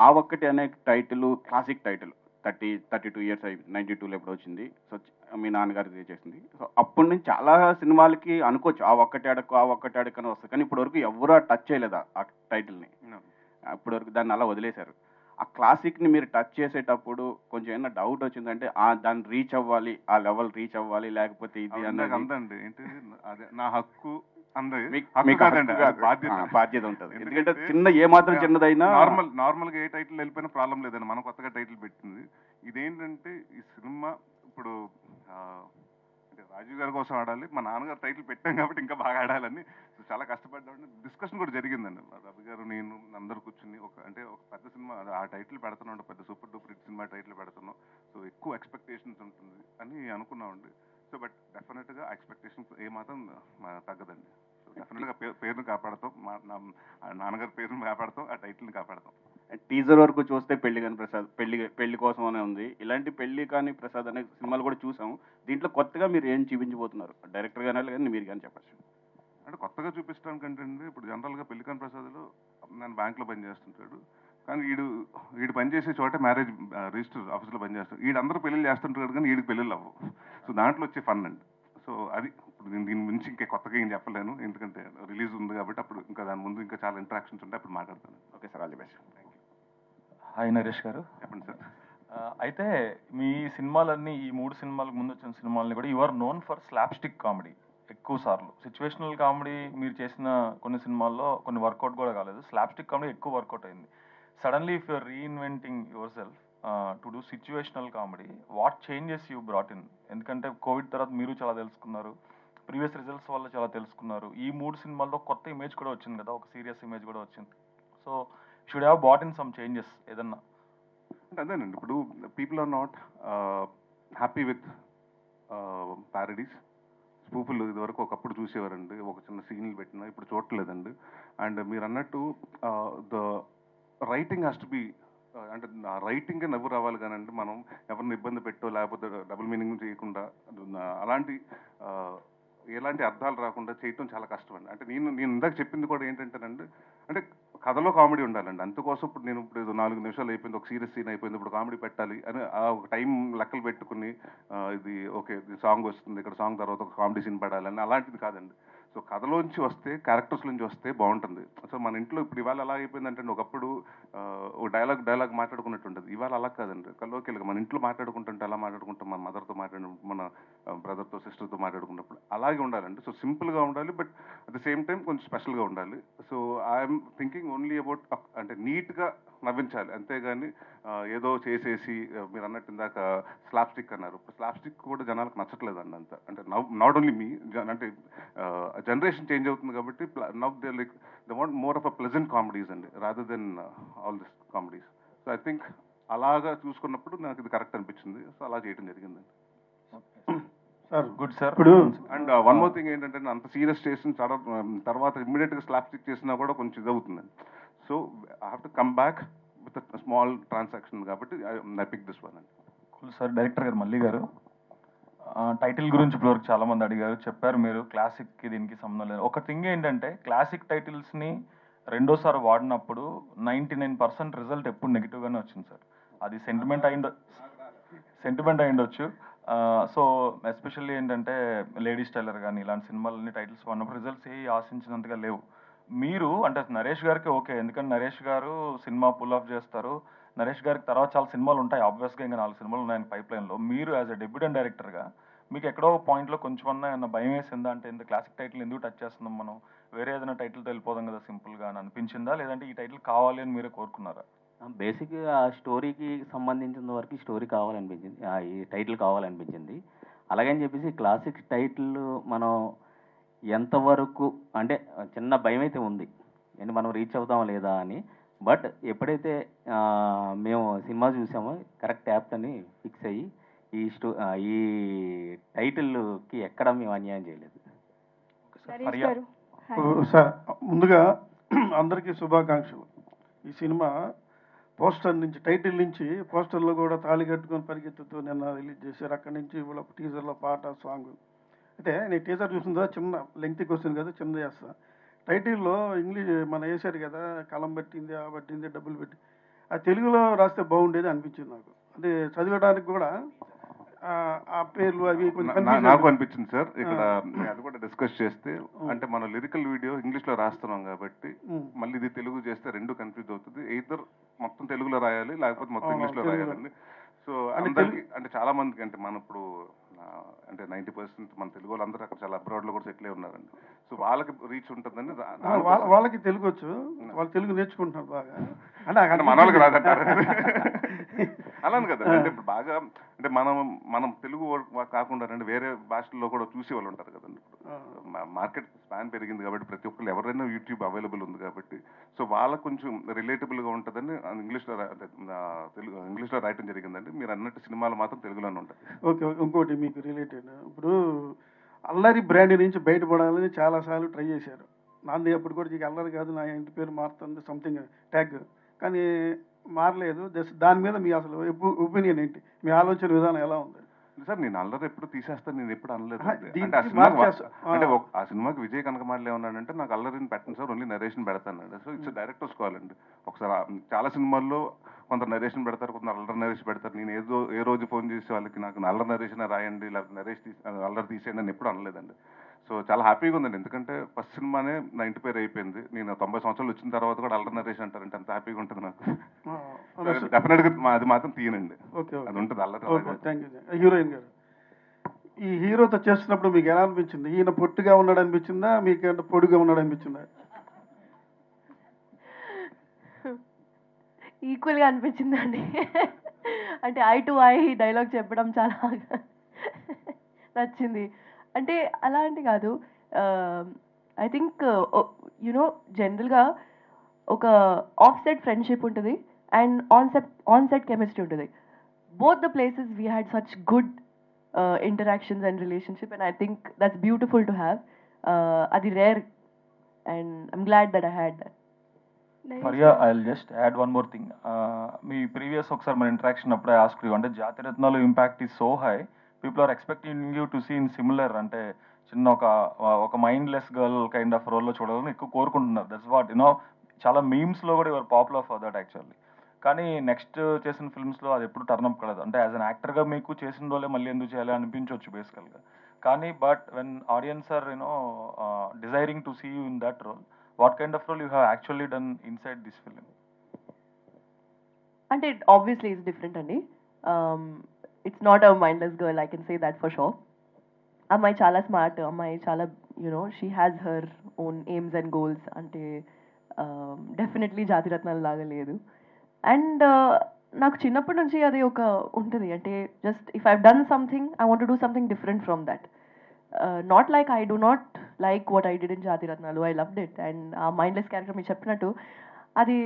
ఆ ఒక్కటి అనే టైటిల్ క్లాసిక్ టైటిల్ 32 ఇయర్స్ 92లో ఎప్పుడు వచ్చింది. సో మీ నాన్నగారు చేసింది. సో అప్పటి నుంచి చాలా సినిమాలకి అనుకోవచ్చు ఆ ఒక్కటి అడక్కు అని వస్తుంది. కానీ ఇప్పటివరకు ఎవరు టచ్ చేయలేదు ఆ టైటిల్ని. ఇప్పటివరకు దాన్ని అలా వదిలేశారు. ఆ క్లాసిక్ని మీరు టచ్ చేసేటప్పుడు కొంచెం ఏమైనా డౌట్ వచ్చిందంటే దాన్ని రీచ్ అవ్వాలి, ఆ లెవెల్ రీచ్ అవ్వాలి, లేకపోతే ఇది అందండి ఏంటి అదే నా హక్కు బాధ్యత ఉంటుంది. ఎందుకంటే ఏ మాత్రం చిన్నదైనా నార్మల్గా ఏ టైటిల్ వెళ్ళిపోయినా ప్రాబ్లం లేదండి. మనం కొత్తగా టైటిల్ పెట్టింది ఇదేంటంటే ఈ సినిమా ఇప్పుడు అంటే రాజీవ్ గారి కోసం ఆడాలి, మా నాన్నగారు టైటిల్ పెట్టాం కాబట్టి ఇంకా బాగా ఆడాలని చాలా కష్టపడ్డామని డిస్కషన్ కూడా జరిగిందండి. రవి గారు నేను అందరు కూర్చుని ఒక పెద్ద సినిమా ఆ టైటిల్ పెడుతున్నాం, పెద్ద super duper hit cinema title పెడుతున్నాం, సో ఎక్కువ ఎక్స్పెక్టేషన్స్ ఉంటుంది అని అనుకున్నామండి. సో బట్ డెఫినెట్గా ఎక్స్పెక్టేషన్స్ ఏమాత్రం తగ్గదండి. సో డెఫినెట్గా పేరును కాపాడతాం, నాన్నగారి పేరును కాపాడతాం, ఆ టైటిల్ని కాపాడతాం. టీజర్ వరకు చూస్తే పెళ్లి కాని ప్రసాద్ పెళ్లి కోసం అనే ఉంది. ఇలాంటి పెళ్లి కాని ప్రసాద్ అనే సినిమాలు కూడా చూసాము. దీంట్లో కొత్తగా మీరు ఏం చూపించబోతున్నారు? డైరెక్టర్ గానే కానీ మీరు కానీ చెప్పచ్చు. అంటే కొత్తగా చూపించడానికంటే అండి, ఇప్పుడు జనరల్గా పెళ్లి కాని ప్రసాద్లో నేను బ్యాంక్లో పనిచేస్తుంటాడు, కానీ వీడు పనిచేసే చోట మ్యారేజ్ రిజిస్టర్ ఆఫీస్లో పనిచేస్తాడు. వీడందరూ పెళ్ళిళ్ళు చేస్తుంటాడు కానీ వీడికి పెళ్ళిళ్ళు అవ్వవు. సో దాంట్లో వచ్చే ఫన్ అండి. సో అది ఇప్పుడు నేను దీని గురించి ఇంకా కొత్తగా ఏం చెప్పలేను, ఎందుకంటే రిలీజ్ ఉంది కాబట్టి అప్పుడు ఇంకా దాని ముందు ఇంకా చాలా ఇంటరాక్షన్స్ ఉంటాయి, అప్పుడు మాట్లాడతాను. Okay sir, all the best. Hi Naresh గారు. చెప్పండి సార్. అయితే మీ సినిమాలన్నీ ఈ 3 సినిమాలకు ముందు వచ్చిన సినిమాలని కూడా you are known for slapstick comedy. ఎక్కువ సార్లు సిచ్యువేషనల్ కామెడీ మీరు చేసిన కొన్ని సినిమాల్లో కొన్ని వర్కౌట్ కూడా కాలేదు, స్లాప్ స్టిక్ కామెడీ ఎక్కువ వర్కౌట్ అయింది. Suddenly if you're reinventing yourself to do situational comedy, what changes you brought in? ఎందుకంటే కోవిడ్ తర్వాత మీరు చాలా తెలుసుకున్నారు, ప్రీవియస్ రిజల్ట్స్ వల్ల చాలా తెలుసుకున్నారు. ఈ 3 సినిమాల్లో కొత్త ఇమేజ్ కూడా వచ్చింది కదా, ఒక సీరియస్ ఇమేజ్ కూడా వచ్చింది. So should have brought in some changes ఏదన్నా? అంటే అదేనండి, ఇప్పుడు people are not happy with parodies. స్పూపులు ఇదివరకు ఒకప్పుడు చూసేవారండి, ఒక చిన్న సీన్లు పెట్టినా ఇప్పుడు చూడట్లేదండి. అండ్ మీరు అన్నట్టు the writing has to be, అంటే రైటింగే నవ్వు రావాలి కానండి, మనం ఎవరిని ఇబ్బంది పెట్టో లేకపోతే డబుల్ మీనింగ్ చేయకుండా అలాంటి ఎలాంటి అర్థాలు రాకుండా చేయటం చాలా కష్టం అండి. అంటే నేను ఇందాక చెప్పింది కూడా ఏంటంటేనండి, అంటే కథలో కామెడీ ఉండాలండి. అందుకోసం ఇప్పుడు నేను ఇప్పుడు 4 నిమిషాలు అయిపోయింది, ఒక సీరియస్ సీన్ అయిపోయింది, ఇప్పుడు కామెడీ పెట్టాలి అని ఒక టైం లెక్కలు పెట్టుకుని ఇది ఓకే సాంగ్ వస్తుంది, ఇక్కడ సాంగ్ తర్వాత ఒక కామెడీ సీన్ పడాలని అలాంటిది కాదండి. సో కథలోంచి వస్తే, క్యారెక్టర్స్ నుంచి వస్తే బాగుంటుంది. సో మన ఇంట్లో ఇప్పుడు ఇవాళ ఎలా అయిపోయిందంటే, ఒకప్పుడు ఓ డైలాగ్ మాట్లాడుకున్నట్టు ఉంటుంది, ఇవాళ అలా కాదండి. కల్లోకి మన ఇంట్లో మాట్లాడుకుంటుంటే ఎలా మాట్లాడుకుంటాం, మన మదర్తో మాట్లాడినప్పుడు, మన బ్రదర్తో సిస్టర్తో మాట్లాడుకున్నప్పుడు అలాగే ఉండాలండి. సో సింపుల్గా ఉండాలి, but at the same time కొంచెం స్పెషల్గా ఉండాలి. So I'm thinking only about అంటే నీట్గా నవ్వించాలి, అంతేగాని ఏదో చేసేసి మీరు అన్నట్టు ఇందాక స్లాప్ స్టిక్ అన్నారు. స్లాప్ స్టిక్ కూడా జనాలకు నచ్చట్లేదండి అంత. అంటే నాట్ ఓన్లీ మీ, అంటే జనరేషన్ చేంజ్ అవుతుంది కాబట్టి now they like they want more of a pleasant comedies అండి, rather than all this comedies. So I think అలాగా చూసుకున్నప్పుడు నాకు ఇది కరెక్ట్ అనిపించింది. సో అలా చేయడం జరిగిందండి. Sir good sir. ఇప్పుడు అండ్ వన్ మోర్ థింగ్ ఏంటంటే అంత సీరియస్ చేసిన తర్వాత ఇమ్మీడియట్గా స్లాప్ స్టిక్ చేసినా కూడా కొంచెం ఇదవుతుందండి. So I have to come back with small transaction కాబట్టి ఐ పిక్ దిస్ వన్ అండి. Cool sir. Director garu Malli గారు టైటిల్ గురించి ఇప్పటివరకు చాలా మంది అడిగారు, చెప్పారు మీరు క్లాసిక్కి దీనికి సంబంధం లేదు. ఒక థింగ్ ఏంటంటే క్లాసిక్ టైటిల్స్ని రెండోసారి వాడినప్పుడు 99% రిజల్ట్ ఎప్పుడు నెగిటివ్గానే వచ్చింది సార్. అది సెంటిమెంట్ అయిండొచ్చు. సో ఎస్పెషల్లీ ఏంటంటే లేడీస్ టైలర్ కానీ ఇలాంటి సినిమాలని టైటిల్స్ వాడినప్పుడు రిజల్ట్స్ ఏ ఆశించినంతగా లేవు. మీరు అంటే నరేష్ గారికి ఓకే, ఎందుకంటే నరేష్ గారు సినిమా పుల్ ఆఫ్ చేస్తారు. నరేష్ గారికి తర్వాత చాలా సినిమాలు ఉంటాయి, ఆబ్వియస్గా ఇంకా 4 సినిమాలు ఉన్నాయి పైప్ లైన్లో. మీరు యాజ్ అ డెబ్యూటెంట్ డైరెక్టర్గా మీకు ఎక్కడో పాయింట్లో కొంచెమన్నా ఏమన్నా భయం వేసిందా? అంటే ఇంత క్లాసిక్ టైటిల్ ఎందుకు టచ్ చేస్తున్నాం మనం, వేరే ఏదైనా టైటిల్తో వెళ్ళిపోదాం కదా సింపుల్గా అని అనిపించిందా, లేదంటే ఈ టైటిల్ కావాలి అని మీరే కోరుకున్నారా? బేసిక్గా ఆ స్టోరీకి సంబంధించిన వరకు స్టోరీ కావాలనిపించింది, ఈ టైటిల్ కావాలనిపించింది. అలాగని చెప్పేసి క్లాసిక్ టైటిల్ మనం ఎంతవరకు అంటే చిన్న భయం అయితే ఉంది, అంటే మనం రీచ్ అవుతామా లేదా అని. బట్ ఎప్పుడైతే మేము సినిమా చూసామో కరెక్ట్ యాప్ అని ఫిక్స్ అయ్యి ఈ టైటిల్కి ఎక్కడ మేము అన్యాయం చేయలేదు. సార్ ముందుగా అందరికీ శుభాకాంక్షలు. ఈ సినిమా పోస్టర్ నుంచి, టైటిల్ నుంచి పోస్టర్లో కూడా తాళి కట్టుకొని పరిగెత్తుతూ నిన్న రిలీజ్ చేశారు. అక్కడి నుంచి ఇవాళ టీజర్లో పాట, సాంగ్. అయితే నేను టీజర్ చూసిందా చిన్న లెంగ్త్ క్వశ్చన్ కదా, చిన్న చేస్తా. టైటిల్లో ఇంగ్లీష్ మన వేశారు కదా, కలం పట్టింది, ఆ పట్టింది, డబ్బులు పెట్టి, ఆ తెలుగులో రాస్తే బాగుండేది అనిపించింది నాకు. అంటే చదివడానికి కూడా ఆ పేర్లు అవి కొంచెం నాకు అనిపించింది సార్. ఇక్కడ అది కూడా డిస్కస్ చేస్తే అంటే మన లిరికల్ వీడియో ఇంగ్లీష్లో రాస్తున్నాం కాబట్టి మళ్ళీ ఇది తెలుగు చేస్తే రెండు కన్ఫ్యూజ్ అవుతుంది. ఎయిదర్ మొత్తం తెలుగులో రాయాలి, లేకపోతే మొత్తం ఇంగ్లీష్లో రాయాలండి. సో అందరికి అంటే చాలా మందికి అంటే మన ఇప్పుడు అంటే 90% మన తెలుగు వాళ్ళందరూ అక్కడ చాలా అబ్రాడ్లో కూడా సెటిల్ అయి ఉన్నారండి. సో వాళ్ళకి రీచ్ ఉంటుందని వాళ్ళకి తెలుగు వచ్చు, వాళ్ళు తెలుగు నేర్చుకుంటున్నారు బాగా. అంటే మన వాళ్ళకి రాదంటారు అలానే కదా. అంటే ఇప్పుడు బాగా అంటే మనం తెలుగు కాకుండా అంటే వేరే భాషల్లో కూడా చూసే వాళ్ళు ఉంటారు కదండి. ఇప్పుడు మార్కెట్ స్పాన్ పెరిగింది కాబట్టి ప్రతి ఒక్కరు ఎవరైనా యూట్యూబ్ అవైలబుల్ ఉంది కాబట్టి సో వాళ్ళకు కొంచెం రిలేటబుల్గా ఉంటుందని ఇంగ్లీష్లో రాయటం జరిగిందండి. మీరు అన్నట్టు సినిమాలు మాత్రం తెలుగులోనే ఉంటాయి. ఓకే. ఇంకోటి మీకు రిలేటెడ్, ఇప్పుడు అల్లరి బ్రాండ్ నుంచి బయటపడాలని చాలాసార్లు ట్రై చేశారు. నాది అప్పుడు కూడా నీకు అల్లరి కాదు, నా ఇంటి పేరు మారుతుంది సంథింగ్ ట్యాగ్, కానీ మారలేదు. దాని మీద మీ అసలు ఒపీనియన్ ఏంటి, మీ ఆలోచన విధానం ఎలా ఉంది? సార్ నేను అల్లరి ఎప్పుడు తీసేస్తాను, నేను ఎప్పుడు అనలేదు. దీనికి అంటే ఆ సినిమాకి విజయ్ కనకమాడలు ఏమన్నాడంటే నాకు అల్లరిని పెట్టండి సార్, ఓన్లీ నరేషన్ పెడతానండి. సో ఇట్స్ డైరెక్టర్స్ కాల్ అండి. ఒకసారి చాలా సినిమాల్లో కొంత నరేషన్ పెడతారు, కొంత అల్లరి నరేషన్ పెడతారు. నేను ఏ రోజు ఫోన్ చేసి వాళ్ళకి నాకు అల్లరి నరేషన్ రాయండి, లేకపోతే అల్లరి తీసేయండి అని ఎప్పుడు అనలేదండి. సో చాలా హ్యాపీగా ఉందండి, ఎందుకంటే ఫస్ట్ సినిమానే నా ఇంటి పేరు అయిపోయింది. నేను 90 సంవత్సరాలు వచ్చిన తర్వాత కూడా అల్లరి నరేషన్ అంటారంటే అంత హ్యాపీగా ఉంటుంది నాకు. డెఫినెట్గా అది మాత్రం తీయనండి. ఓకే, అది ఉంటుంది అల్లరి. Thank you. హీరోయిన్ గారు, ఈ హీరోతో చేస్తున్నప్పుడు మీకు ఎలా అనిపించింది? ఈయన పొట్టుగా ఉన్నాడు అనిపించిందా, మీకు పొడుగా ఉన్నాడు అనిపించిందా? ఈక్వల్గా అనిపించిందండి. అంటే ఐ టు ఐ డైలాగ్ చెప్పడం చాలా నచ్చింది. అంటే అలాంటి కాదు, ఐ థింక్ యునో జనరల్గా ఒక ఆఫ్ సెట్ ఫ్రెండ్షిప్ ఉంటుంది అండ్ ఆన్ సెట్ కెమిస్ట్రీ ఉంటుంది. Both the places we had such good interactions and relationship, and I think that's beautiful to have. Adi rare, and I'm glad that I had that. Faria, I'll just add one more thing. Me previous okkar my interaction appude I asked you ante Jatiratnalu impact is so high, people are expecting you to see in similar ante chinna oka mindless girl kind of role lo chodalani ekku korukuntunnaru. That's what you know, chala memes lo kuda you are popular for that actually. కానీ next చేసిన ఫిల్మ్స్లో అది ఎప్పుడు టర్న్అప్ కాలేదు. అంటే as an యాక్టర్గా మీకు చేసిన రోలే మళ్ళీ ఎందుకు చేయాలి అనిపించవచ్చు బేసికల్గా. కానీ but when audience are you know desiring to see you in that role, what kind of role you have actually done inside this film? అంటే ఆబ్వియస్లీ ఇట్స్ డిఫరెంట్ అండి. It's not a mindless girl, I can say that for sure. అమ్మాయి చాలా smart, అమ్మాయి చాలా you know she has her own aims and goals. అంటే definitely Jathiratnalu లాగా లేదు. And నాకు చిన్నప్పటి నుంచి అది ఒక ఉంటుంది, అంటే just if I done something I want to do something different from that. Not like I do not like what I did in Jathiratnalu, I loved it. And ఆ మైండ్లెస్ క్యారెక్టర్ మీరు చెప్పినట్టు అది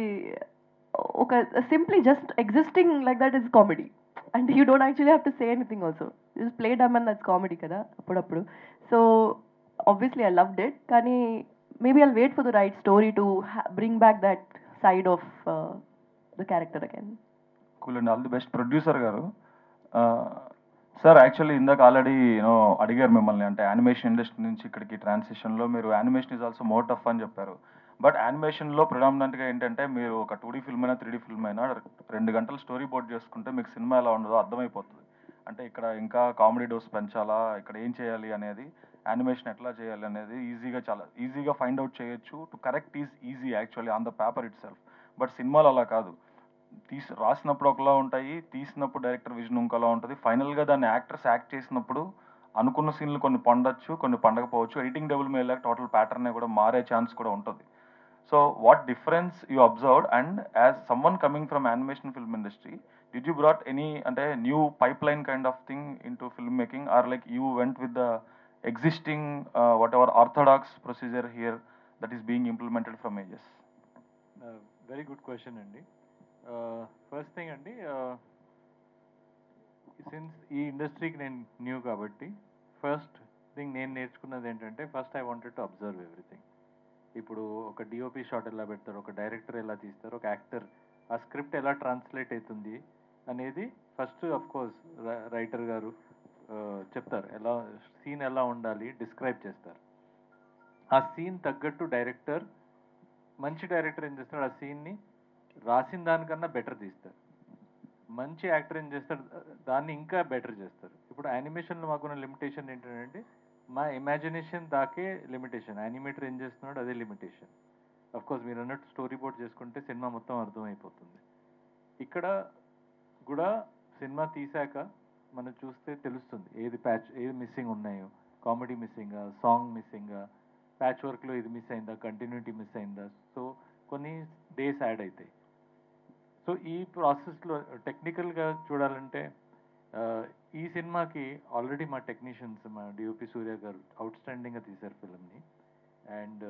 ఒక simply just existing like that is comedy. And you don't actually have to say anything also. Just play dumb and that's comedy కదా అప్పుడప్పుడు. So obviously I loved it, కానీ maybe I'll wait for the right story to bring back that side of the character again. Cool అండి, all the best. Producer గారు, sir actually ఇందాక already అడిగారు మిమ్మల్ని, అంటే animation industry నుంచి ఇక్కడికి ట్రాన్సిషన్లో మీరు animation is also more tough అని చెప్పారు. బట్ యానిమేషన్లో ప్రిడామినెంట్గా ఏంటంటే మీరు ఒక 2D ఫిల్మ్ అయినా 3D ఫిల్మ్ అయినా 2 గంటలు స్టోరీ బోర్డ్ చేసుకుంటే మీకు సినిమా ఎలా ఉండదో అర్థమైపోతుంది. అంటే ఇక్కడ ఇంకా కామెడీ డోస్ పెంచాలా, ఇక్కడ ఏం చేయాలి అనేది, యానిమేషన్ ఎట్లా చేయాలి అనేది చాలా ఈజీగా ఫైండ్ అవుట్ చేయొచ్చు. To correct is easy actually on the paper it self. But సినిమాలు అలా కాదు. రాసినప్పుడు ఒకలా ఉంటాయి, తీసినప్పుడు డైరెక్టర్ విజన్ ఇంకోలా ఉంటుంది, ఫైనల్గా దాన్ని యాక్టర్స్ యాక్ట్ చేసినప్పుడు అనుకున్న సీన్లు కొన్ని పండొచ్చు, కొన్ని పండకపోవచ్చు. ఎడిటింగ్ డబుల్ మీద టోటల్ ప్యాటర్న్ కూడా మారే ఛాన్స్ కూడా ఉంటుంది. So what difference you observed, and as someone coming from animation film industry, did you brought any అంటే new pipeline kind of thing into film making, or like you went with the existing whatever orthodox procedure here that is being implemented from ages? Very good question అండి. First thing అండి, since ఈ ఇండస్ట్రీకి నేను new కాబట్టి first thing నేను నేర్చుకున్నది ఏంటంటే, first I wanted to observe everything. ఇప్పుడు ఒక డిఓపి షాట్ ఎలా పెడతారు, ఒక డైరెక్టర్ ఎలా తీస్తారు, ఒక యాక్టర్ ఆ స్క్రిప్ట్ ఎలా ట్రాన్స్లేట్ అవుతుంది అనేది ఫస్ట్ ఆఫ్ కోర్స్ రైటర్ గారు చెప్తారు, ఎలా సీన్ ఎలా ఉండాలి డిస్క్రైబ్ చేస్తారు. ఆ సీన్ తగ్గట్టు డైరెక్టర్, మంచి డైరెక్టర్ ఏం చేస్తాడు, ఆ సీన్ని రాసిన దానికన్నా బెటర్ తీస్తారు. మంచి యాక్టర్ ఏం చేస్తాడు, దాన్ని ఇంకా బెటర్ చేస్తారు. ఇప్పుడు యానిమేషన్లో మాకున్న లిమిటేషన్ ఏంటంటే, మా ఇమాజినేషన్ దాకే లిమిటేషన్. యానిమేటర్ ఏం చేస్తున్నాడు అదే లిమిటేషన్. అఫ్కోర్స్ మీరు అన్నట్టు స్టోరీ బోర్డ్ చేసుకుంటే సినిమా మొత్తం అర్థమైపోతుంది. ఇక్కడ కూడా సినిమా తీసాక మనం చూస్తే తెలుస్తుంది ఏది మిస్సింగ్ ఉన్నాయో, కామెడీ మిస్సింగా, సాంగ్ మిస్సింగా, ప్యాచ్ వర్క్లో ఇది మిస్ అయిందా, కంటిన్యూటీ మిస్ అయిందా. సో కొన్ని డేస్ యాడ్ అవుతాయి. సో ఈ ప్రాసెస్లో టెక్నికల్గా చూడాలంటే ఈ సినిమాకి ఆల్రెడీ మా టెక్నీషియన్స్, మా డిఓపి సూర్య గారు అవుట్స్టాండింగ్గా తీశారు ఫిల్మ్ని. అండ్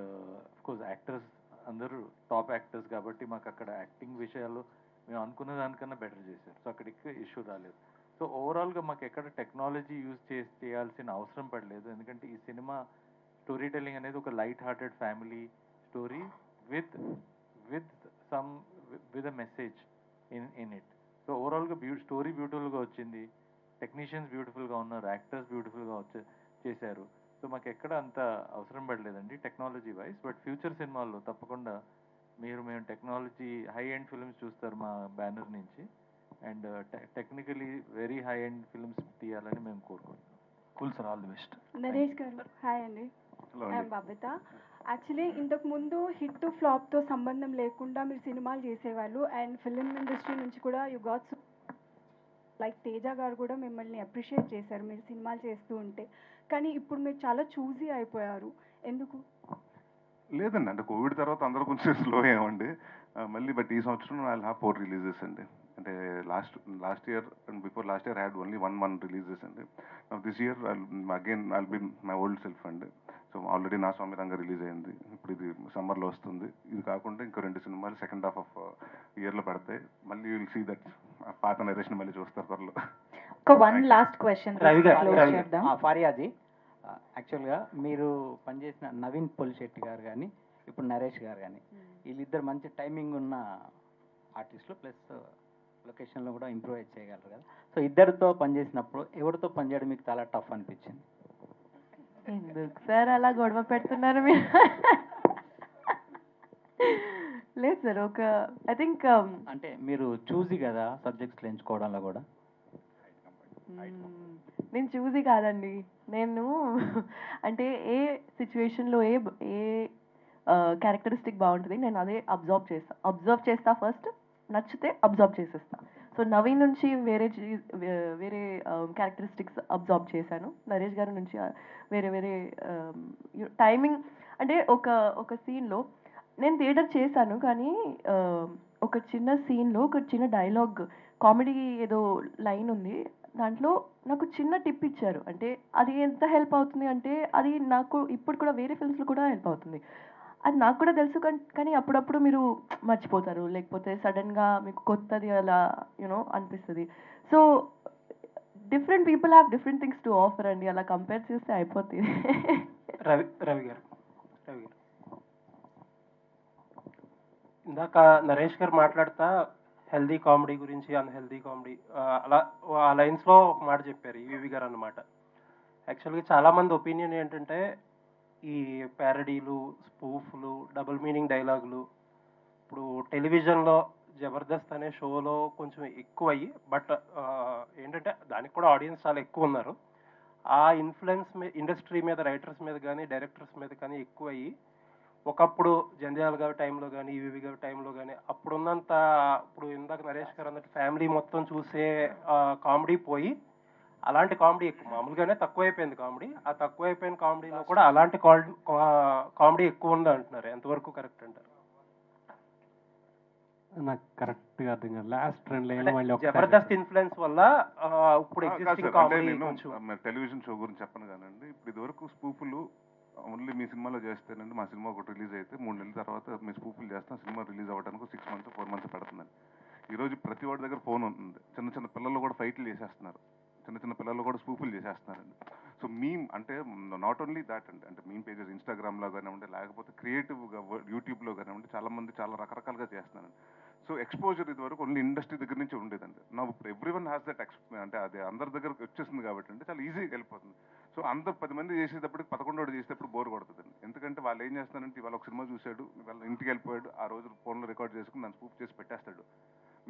అఫ్కోర్స్ యాక్టర్స్ అందరూ టాప్ యాక్టర్స్ కాబట్టి మాకు అక్కడ యాక్టింగ్ విషయాలు మేము అనుకున్న దానికన్నా బెటర్ చేశారు. సో అక్కడికి ఇష్యూ రాలేదు. సో ఓవరాల్గా మాకు ఎక్కడ టెక్నాలజీ యూజ్ చేయాల్సిన అవసరం పడలేదు. ఎందుకంటే ఈ సినిమా స్టోరీ టెల్లింగ్ అనేది ఒక light hearted family story with a message in it. So ఓవరాల్గా స్టోరీ బ్యూటిఫుల్గా వచ్చింది, టెక్నీషియన్స్ బ్యూటిఫుల్గా ఉన్నారు, యాక్టర్స్ బ్యూటిఫుల్గా చేశారు. సో మాకు ఎక్కడ అంత అవసరం పడలేదండి టెక్నాలజీ వైజ్. బట్ ఫ్యూచర్ సినిమాల్లో తప్పకుండా మేము టెక్నాలజీ హై ఎండ్ ఫిల్మ్స్ చూస్తారు మా బ్యానర్ నుంచి. And technically very high end films తీయాలని మేము కోరుకుంటున్నాం. Cool sir, all the best. Naresh గారు హాయ్ అండి, ఐఎమ్ బబిత. యాక్చువల్లీ ఇంతకు ముందు హిట్ ఫ్లాప్తో సంబంధం లేకుండా మీరు సినిమాలు చేసేవాళ్ళు, అండ్ ఫిలిం ఇండస్ట్రీ నుంచి కూడా యు గాట్ లైక్ తేజ గారు కూడా మిమ్మల్ని అప్రిషియేట్ చేశారు మీరు సినిమాలు చేస్తూ ఉంటే. కానీ ఇప్పుడు మీరు చాలా చూజీ అయిపోయారు, ఎందుకు? లేదండి, అంటే కోవిడ్ తర్వాత అందరూ కొంచెం స్లో అయ్యామండి మళ్ళీ. బట్ ఈ సంవత్సరం ఐ హ్యావ్ 4 రిలీజెస్ అండి. అంటే last year and before last year had only 1 releases అండి. This year again I'll be my old self అండి. సో ఆల్రెడీ నా స్వామి రంగ రిలీజ్ అయింది, ఇప్పుడు ఇది సమ్మర్లో వస్తుంది. ఇది కాకుండా ఇంకో 2 సినిమాలు సెకండ్ హాఫ్ ఆఫ్ ఇయర్లో పడతాయి. మళ్ళీ విల్ సీ దట్ పాత నరేషన్ మళ్ళీ చూస్తారు త్వరలో. ఒక వన్ లాస్ట్ క్వశ్చన్ ఫారియాజీ, యాక్చువల్గా మీరు పనిచేసిన నవీన్ పొలిశెట్టి గారు కానీ ఇప్పుడు నరేష్ గారు కానీ వీళ్ళిద్దరు మంచి టైమింగ్ ఉన్న ఆర్టిస్టులు, ప్లస్ లొకేషన్లో కూడా ఇంప్రూవైజ్ చేయగలరు కదా. సో ఇద్దరితో పనిచేసినప్పుడు ఎవరితో పనిచేయడం మీకు చాలా టఫ్ అనిపించింది? ఎందుకు సార్ అలా గొడవ పెడుతున్నారు మీరు? లేదు సార్, ఒక ఐ థింక్ అంటే మీరు చూసి కదా సబ్జెక్ట్స్లో ఎంచుకోవడంలో కూడా. నేను చూసి కాదండి, నేను అంటే ఏ సిచ్యువేషన్లో ఏ క్యారెక్టరిస్టిక్ బాగుంటుంది నేను అదే అబ్జర్వ్ చేస్తా ఫస్ట్, నచ్చితే అబ్జర్వ్ చేసేస్తా. సో నవీన్ నుంచి వేరే క్యారెక్టరిస్టిక్స్ అబ్జర్వ్ చేశాను, నరేష్ గారి నుంచి వేరే టైమింగ్. అంటే ఒక సీన్లో నేను థియేటర్ చేశాను, కానీ ఒక చిన్న సీన్లో ఒక చిన్న డైలాగ్ కామెడీ ఏదో లైన్ ఉంది, దాంట్లో నాకు చిన్న టిప్ ఇచ్చారు. అంటే అది ఎంత హెల్ప్ అవుతుంది అంటే అది నాకు ఇప్పుడు కూడా వేరే ఫిల్మ్స్లో కూడా హెల్ప్ అవుతుంది. అది నాకు కూడా తెలుసు, కానీ అప్పుడప్పుడు మీరు మర్చిపోతారు, లేకపోతే సడన్గా మీకు కొత్తది అలా అనిపిస్తుంది. So different people have different things to offer అండి, అలా కంపేర్ చేస్తే అయిపోతుంది. రవి గారు ఇందాక నరేష్ గారు మాట్లాడుతా హెల్దీ కామెడీ గురించి, అన్హెల్దీ కామెడీ అలా ఆ లైన్స్లో ఒక మాట చెప్పారు ఈవి గారు అన్నమాట. యాక్చువల్గా చాలామంది ఒపీనియన్ ఏంటంటే ఈ ప్యారడీలు, స్పూఫ్లు, డబుల్ మీనింగ్ డైలాగులు ఇప్పుడు టెలివిజన్లో జబర్దస్త్ అనే షోలో కొంచెం ఎక్కువయ్యి, బట్ ఏంటంటే దానికి కూడా ఆడియన్స్ చాలా ఎక్కువ ఉన్నారు. ఆ ఇన్ఫ్లుయెన్స్ ఇండస్ట్రీ మీద, రైటర్స్ మీద కానీ డైరెక్టర్స్ మీద కానీ ఎక్కువయ్యి ఒకప్పుడు జంధ్యాల గారి టైంలో కానీ ఈవీవి గారి టైంలో కానీ అప్పుడున్నంత, ఇప్పుడు ఇందాక నరేష్ గారు అన్నట్టు ఫ్యామిలీ మొత్తం చూసే కామెడీ పోయి అలాంటి కామెడీ ఎక్కువ, మామూలుగానే తక్కువైపోయింది కామెడీ. ఆ తక్కువైపోయిన కామెడీలో కూడా అలాంటి కామెడీ ఎక్కువ ఉంది అంటున్నారు. ఎంతవరకు కరెక్ట్ అంటారు? నాకు కరెక్ట్గా అర్థం కాదు. లాస్ట్ 2 లైన్లు మళ్ళీ జబర్దస్త్ ఇన్ఫ్లుయెన్స్ వల్ల ఇప్పుడు ఎగ్జిస్టింగ్ కామెడీ టెలివిజన్ షో గురించి చెప్పను కానండి. ఇప్పుడు ఇదివరకు స్పూపులు ఓన్లీ మీ సినిమాలో చేస్తేనండి, మా సినిమా ఒకటి రిలీజ్ అయితే 3 నెలల తర్వాత మీ స్పూపులు చేస్తాం, సినిమా రిలీజ్ అవ్వడానికి 6 months 4 months పడుతుందండి. ఈరోజు ప్రతి వాడి దగ్గర ఫోన్ ఉంటుంది. చిన్న చిన్న పిల్లలు కూడా ఫైట్లు చేసేస్తున్నారు, చిన్న చిన్న పిల్లలు కూడా స్పూపులు చేసేస్తున్నారండి. సో మీమ్ అంటే నాట్ ఓన్లీ దాట్ అండి, అంటే మీమ్ పేజెస్ ఇన్స్టాగ్రామ్లో కానివ్వండి, లేకపోతే క్రియేటివ్గా యూట్యూబ్లో కానివ్వండి, చాలామంది చాలా రకరకాలుగా చేస్తున్నారండి. సో ఎక్స్పోజర్ ఇదివరకు ఓన్లీ ఇండస్ట్రీ దగ్గర నుంచి ఉండేదండి. నా ఇప్పుడు ఎవ్రీ వన్ హ్యాస్ దట్ అంటే అది అందరి దగ్గరకు వచ్చేసింది కాబట్టి అంటే చాలా ఈజీగా వెళ్ళిపోతుంది. సో అందరు 10 మంది చేసేటప్పటికి 11 చేసేటప్పుడు బోర్ కొడుతుందండి. ఎందుకంటే వాళ్ళు ఏం చేస్తారంటే ఇవాళ ఒక సినిమా చూశాడు, ఇవాళ ఇంటికి వెళ్ళిపోయాడు, ఆ రోజు ఫోన్లో రికార్డ్ చేసుకుని నన్ను స్పూప్ చేసి పెట్టేస్తాడు.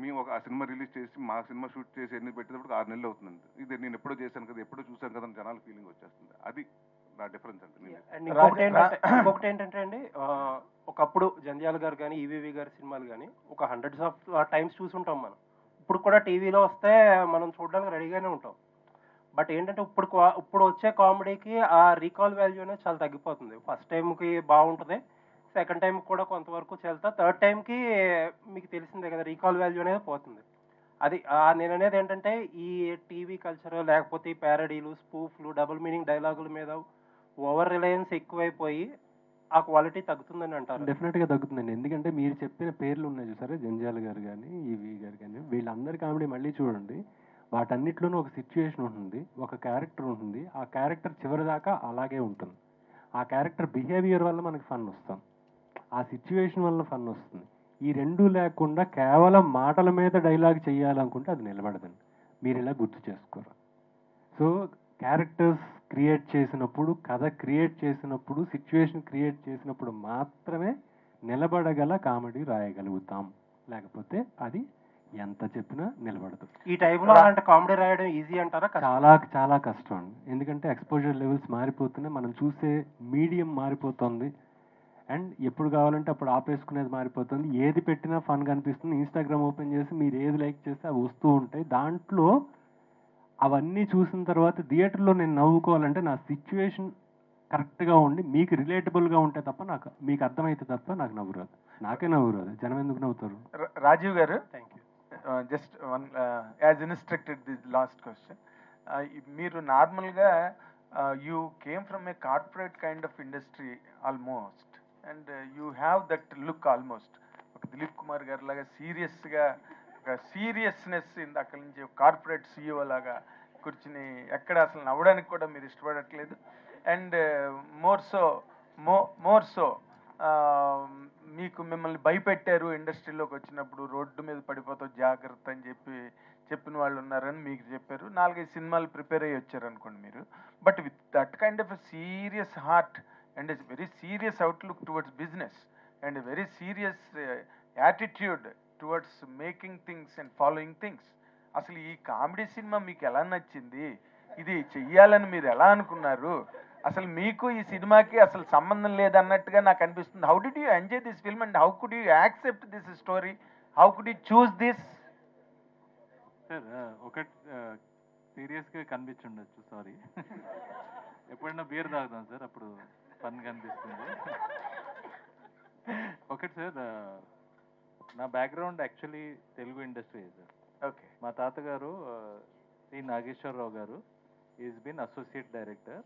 మేము ఆ సినిమా రిలీజ్ చేసి మా సినిమా షూట్ చేసి ఎన్ని పెట్టేటప్పుడు 6 నెలలు అవుతుందండి. ఇది నేను ఎప్పుడో చేశాను కదా, ఎప్పుడో చూశాను కదా అని జనాల ఫీలింగ్ వచ్చేస్తుంది. అది నా డిఫరెన్స్ అండి. ఇంకొకటి ఏంటంటే అండి, ఒకప్పుడు జంధ్యాల గారు కానీ ఈవీవి గారి సినిమాలు కానీ ఒక హండ్రెడ్స్ ఆఫ్ టైమ్స్ చూసుంటాం మనం. ఇప్పుడు కూడా టీవీలో వస్తే మనం చూడడానికి రెడీగానే ఉంటాం. బట్ ఏంటంటే ఇప్పుడు వచ్చే కామెడీకి ఆ రీకాల్ వాల్యూ అనేది చాలా తగ్గిపోతుంది. ఫస్ట్ టైంకి బాగుంటుంది, సెకండ్ టైం కూడా కొంతవరకు చెల్తా, థర్డ్ టైంకి మీకు తెలిసిందే కదా రీకాల్ వాల్యూ అనేది పోతుంది. అది నేను అనేది ఏంటంటే ఈ టీవీ కల్చర్, లేకపోతే ఈ ప్యారడీలు, స్పూఫ్లు, డబుల్ మీనింగ్ డైలాగుల మీద ఓవర్ రిలయన్స్ ఎక్కువైపోయి ఆ క్వాలిటీ తగ్గుతుందని అంటారు. డెఫినెట్గా తగ్గుతుందండి. ఎందుకంటే మీరు చెప్పిన పేర్లు ఉన్నాయి చూసారా, జంధ్యాల గారు కానీ ఈవి గారు కానీ, వీళ్ళందరి కామెడీ మళ్ళీ చూడండి, వాటన్నిటిలోనూ ఒక సిచ్యువేషన్ ఉంటుంది, ఒక క్యారెక్టర్ ఉంటుంది. ఆ క్యారెక్టర్ చివరి దాకా అలాగే ఉంటుంది. ఆ క్యారెక్టర్ బిహేవియర్ వల్ల మనకి ఫన్ వస్తాం, ఆ సిచ్యువేషన్ వల్ల ఫన్ వస్తుంది. ఈ రెండూ లేకుండా కేవలం మాటల మీద డైలాగ్ చేయాలనుకుంటే అది నిలబడదండి. మీరు ఇలా గుర్తు చేసుకోరు. సో క్యారెక్టర్స్ క్రియేట్ చేసినప్పుడు, కథ క్రియేట్ చేసినప్పుడు, సిచ్యువేషన్ క్రియేట్ చేసినప్పుడు మాత్రమే నిలబడగల కామెడీ రాయగలుగుతాం, లేకపోతే అది ఎంత చెప్పినా నిలబడదు. ఈ టైంలో అలాంటి కామెడీ రాయడం ఈజీ అంటారా? చాలా చాలా కష్టం అండి. ఎందుకంటే ఎక్స్పోజర్ లెవెల్స్ మారిపోతున్నాయి, మనం చూసే మీడియం మారిపోతుంది, అండ్ ఎప్పుడు కావాలంటే అప్పుడు ఆపేసుకునేది మారిపోతుంది. ఏది పెట్టినా ఫన్ కనిపిస్తుంది. ఇన్స్టాగ్రామ్ ఓపెన్ చేసి మీరు ఏది లైక్ చేస్తే అవి వస్తూ ఉంటాయి. దాంట్లో అవన్నీ చూసిన తర్వాత థియేటర్లో నేను నవ్వుకోవాలంటే నా సిచ్యువేషన్ కరెక్ట్గా ఉండి మీకు రిలేటబుల్గా ఉంటే తప్ప, నాకు మీకు అర్థమైతే తప్ప నాకు నవ్వు రాదు. నాకే నవ్వు రాదు, జనం ఎందుకు నవ్వుతారు? రాజీవ్ గారు, just one as instructed the last question. మీరు నార్మల్గా you came from A corporate kind of industry almost, and you have that look almost. ఒక దిలీప్ కుమార్ గారి లాగా సీరియస్గా, ఒక సీరియస్నెస్ అక్కడి నుంచి కార్పొరేట్ సీఈఓ లాగా కూర్చుని ఎక్కడ అసలు నవ్వడానికి కూడా మీరు ఇష్టపడట్లేదు. అండ్ మోర్ సో మీకు మిమ్మల్ని భయపెట్టారు ఇండస్ట్రీలోకి వచ్చినప్పుడు, రోడ్డు మీద పడిపోతావు జాగ్రత్త అని చెప్పిన వాళ్ళు ఉన్నారని మీకు చెప్పారు. 4-5 సినిమాలు ప్రిపేర్ అయ్యి వచ్చారు అనుకోండి మీరు. But with that kind of a serious heart and a very serious outlook towards business and very serious attitude towards making things and following things, అసలు ఈ కామెడీ సినిమా మీకు ఎలా నచ్చింది? ఇది చెయ్యాలని మీరు ఎలా అనుకున్నారు? అసలు మీకు ఈ సినిమాకి అసలు సంబంధం లేదన్నట్టుగా నాకు అనిపిస్తుంది. How did you enjoy this film and how could you accept this story? How could you choose this? Sir ఒకటి సీరియస్గా కనిపించుండొచ్చు, సారీ. ఎప్పుడైనా బీర్ తాగుతాం సార్, అప్పుడు ఫన్ కనిపిస్తుంది. ఒకటి సార్, నా background actually Telugu industry sir. Okay. మా తాతగారు సి నాగేశ్వరరావు గారు is been associate director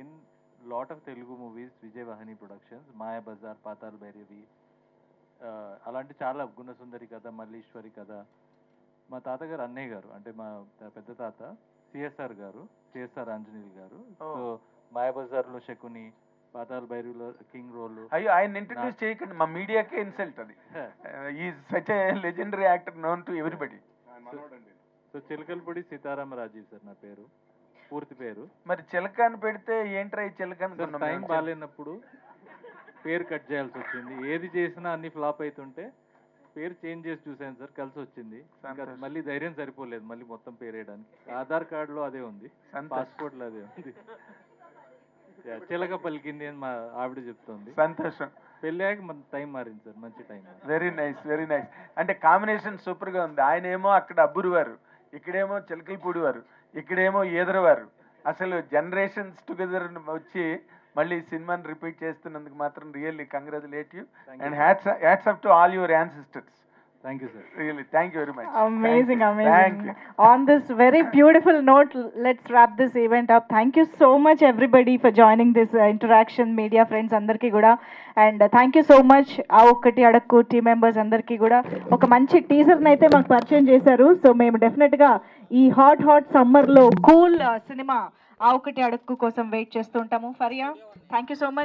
in lot of Telugu movies, Vijayavahini productions, Mayabazar, పాతాళ భైరవి, అలాంటి చాలా, గుణసుందరి కథ, మల్లీశ్వరి కథ. మా తాతగారు అన్నయ్య గారు, అంటే మా పెద్ద తాత సిఎస్ఆర్ గారు, సిఎస్ఆర్ ఆంజనేయులు గారు. సో మాయాబజార్లో శకుని, పాతాళ భైరవిలో కింగ్ రోల్. అయ్యో, ఆయన ఇంట్రడ్యూస్ చేయకండి, మా మీడియాకే ఇన్సల్ట్ అది. ఈ such a legendary actor known to everybody. So Chilakalapudi Sitaramaraju sir నా పేరు, పూర్తి పేరు. మరి చిలక అని పెడితే ఏంట్రా ఈ చిలక అనుకున్నాం. టైం బాగాలేనప్పుడు పేరు కట్ చేయాల్సి వచ్చింది. ఏది చేసినా అన్ని ఫ్లాప్ అవుతుంటే పేరు చేంజ్ చేసి చూసాను సార్, కలిసి వచ్చింది. మళ్ళీ ధైర్యం సరిపోలేదు మళ్ళీ మొత్తం పేరు వేయడానికి. ఆధార్ కార్డులో అదే ఉంది, పాస్పోర్ట్లో అదే ఉంది. చిలక పలికింది అని మా ఆవిడ చెప్తుంది. సంతోషం. పెళ్ళాక మన టైం మారింది సార్, మంచి time. Very nice, very nice. అంటే కాంబినేషన్ సూపర్ గా ఉంది. ఆయన ఏమో అక్కడ అబ్బురు వారు, ఇక్కడేమో చిలకలపూడి వారు, ఇక్కడేమో ఈదరవారు. అసలు జనరేషన్స్ టుగెదర్ వచ్చి మళ్ళీ సినిమాని రిపీట్ చేస్తున్నందుకు మాత్రం really congratulate you and hats up to all your ancestors. Thank you, sir. Really, thank you very much. Amazing, amazing. Thank you. On this very beautiful note, let's wrap this event up. Thank you so much, everybody, for joining this interaction. Media friends, andarki kuda, and thank you so much. Aa okkati adakku team members andarki kuda oka manchi teaser naithe maaku పరిచయం చేశారు. So మేము definite గా ఈ hot summer లో cool cinema ఆ ఒకటి అడక్కు కోసం wait చేస్తూ ఉంటాము. Faria, thank you so much.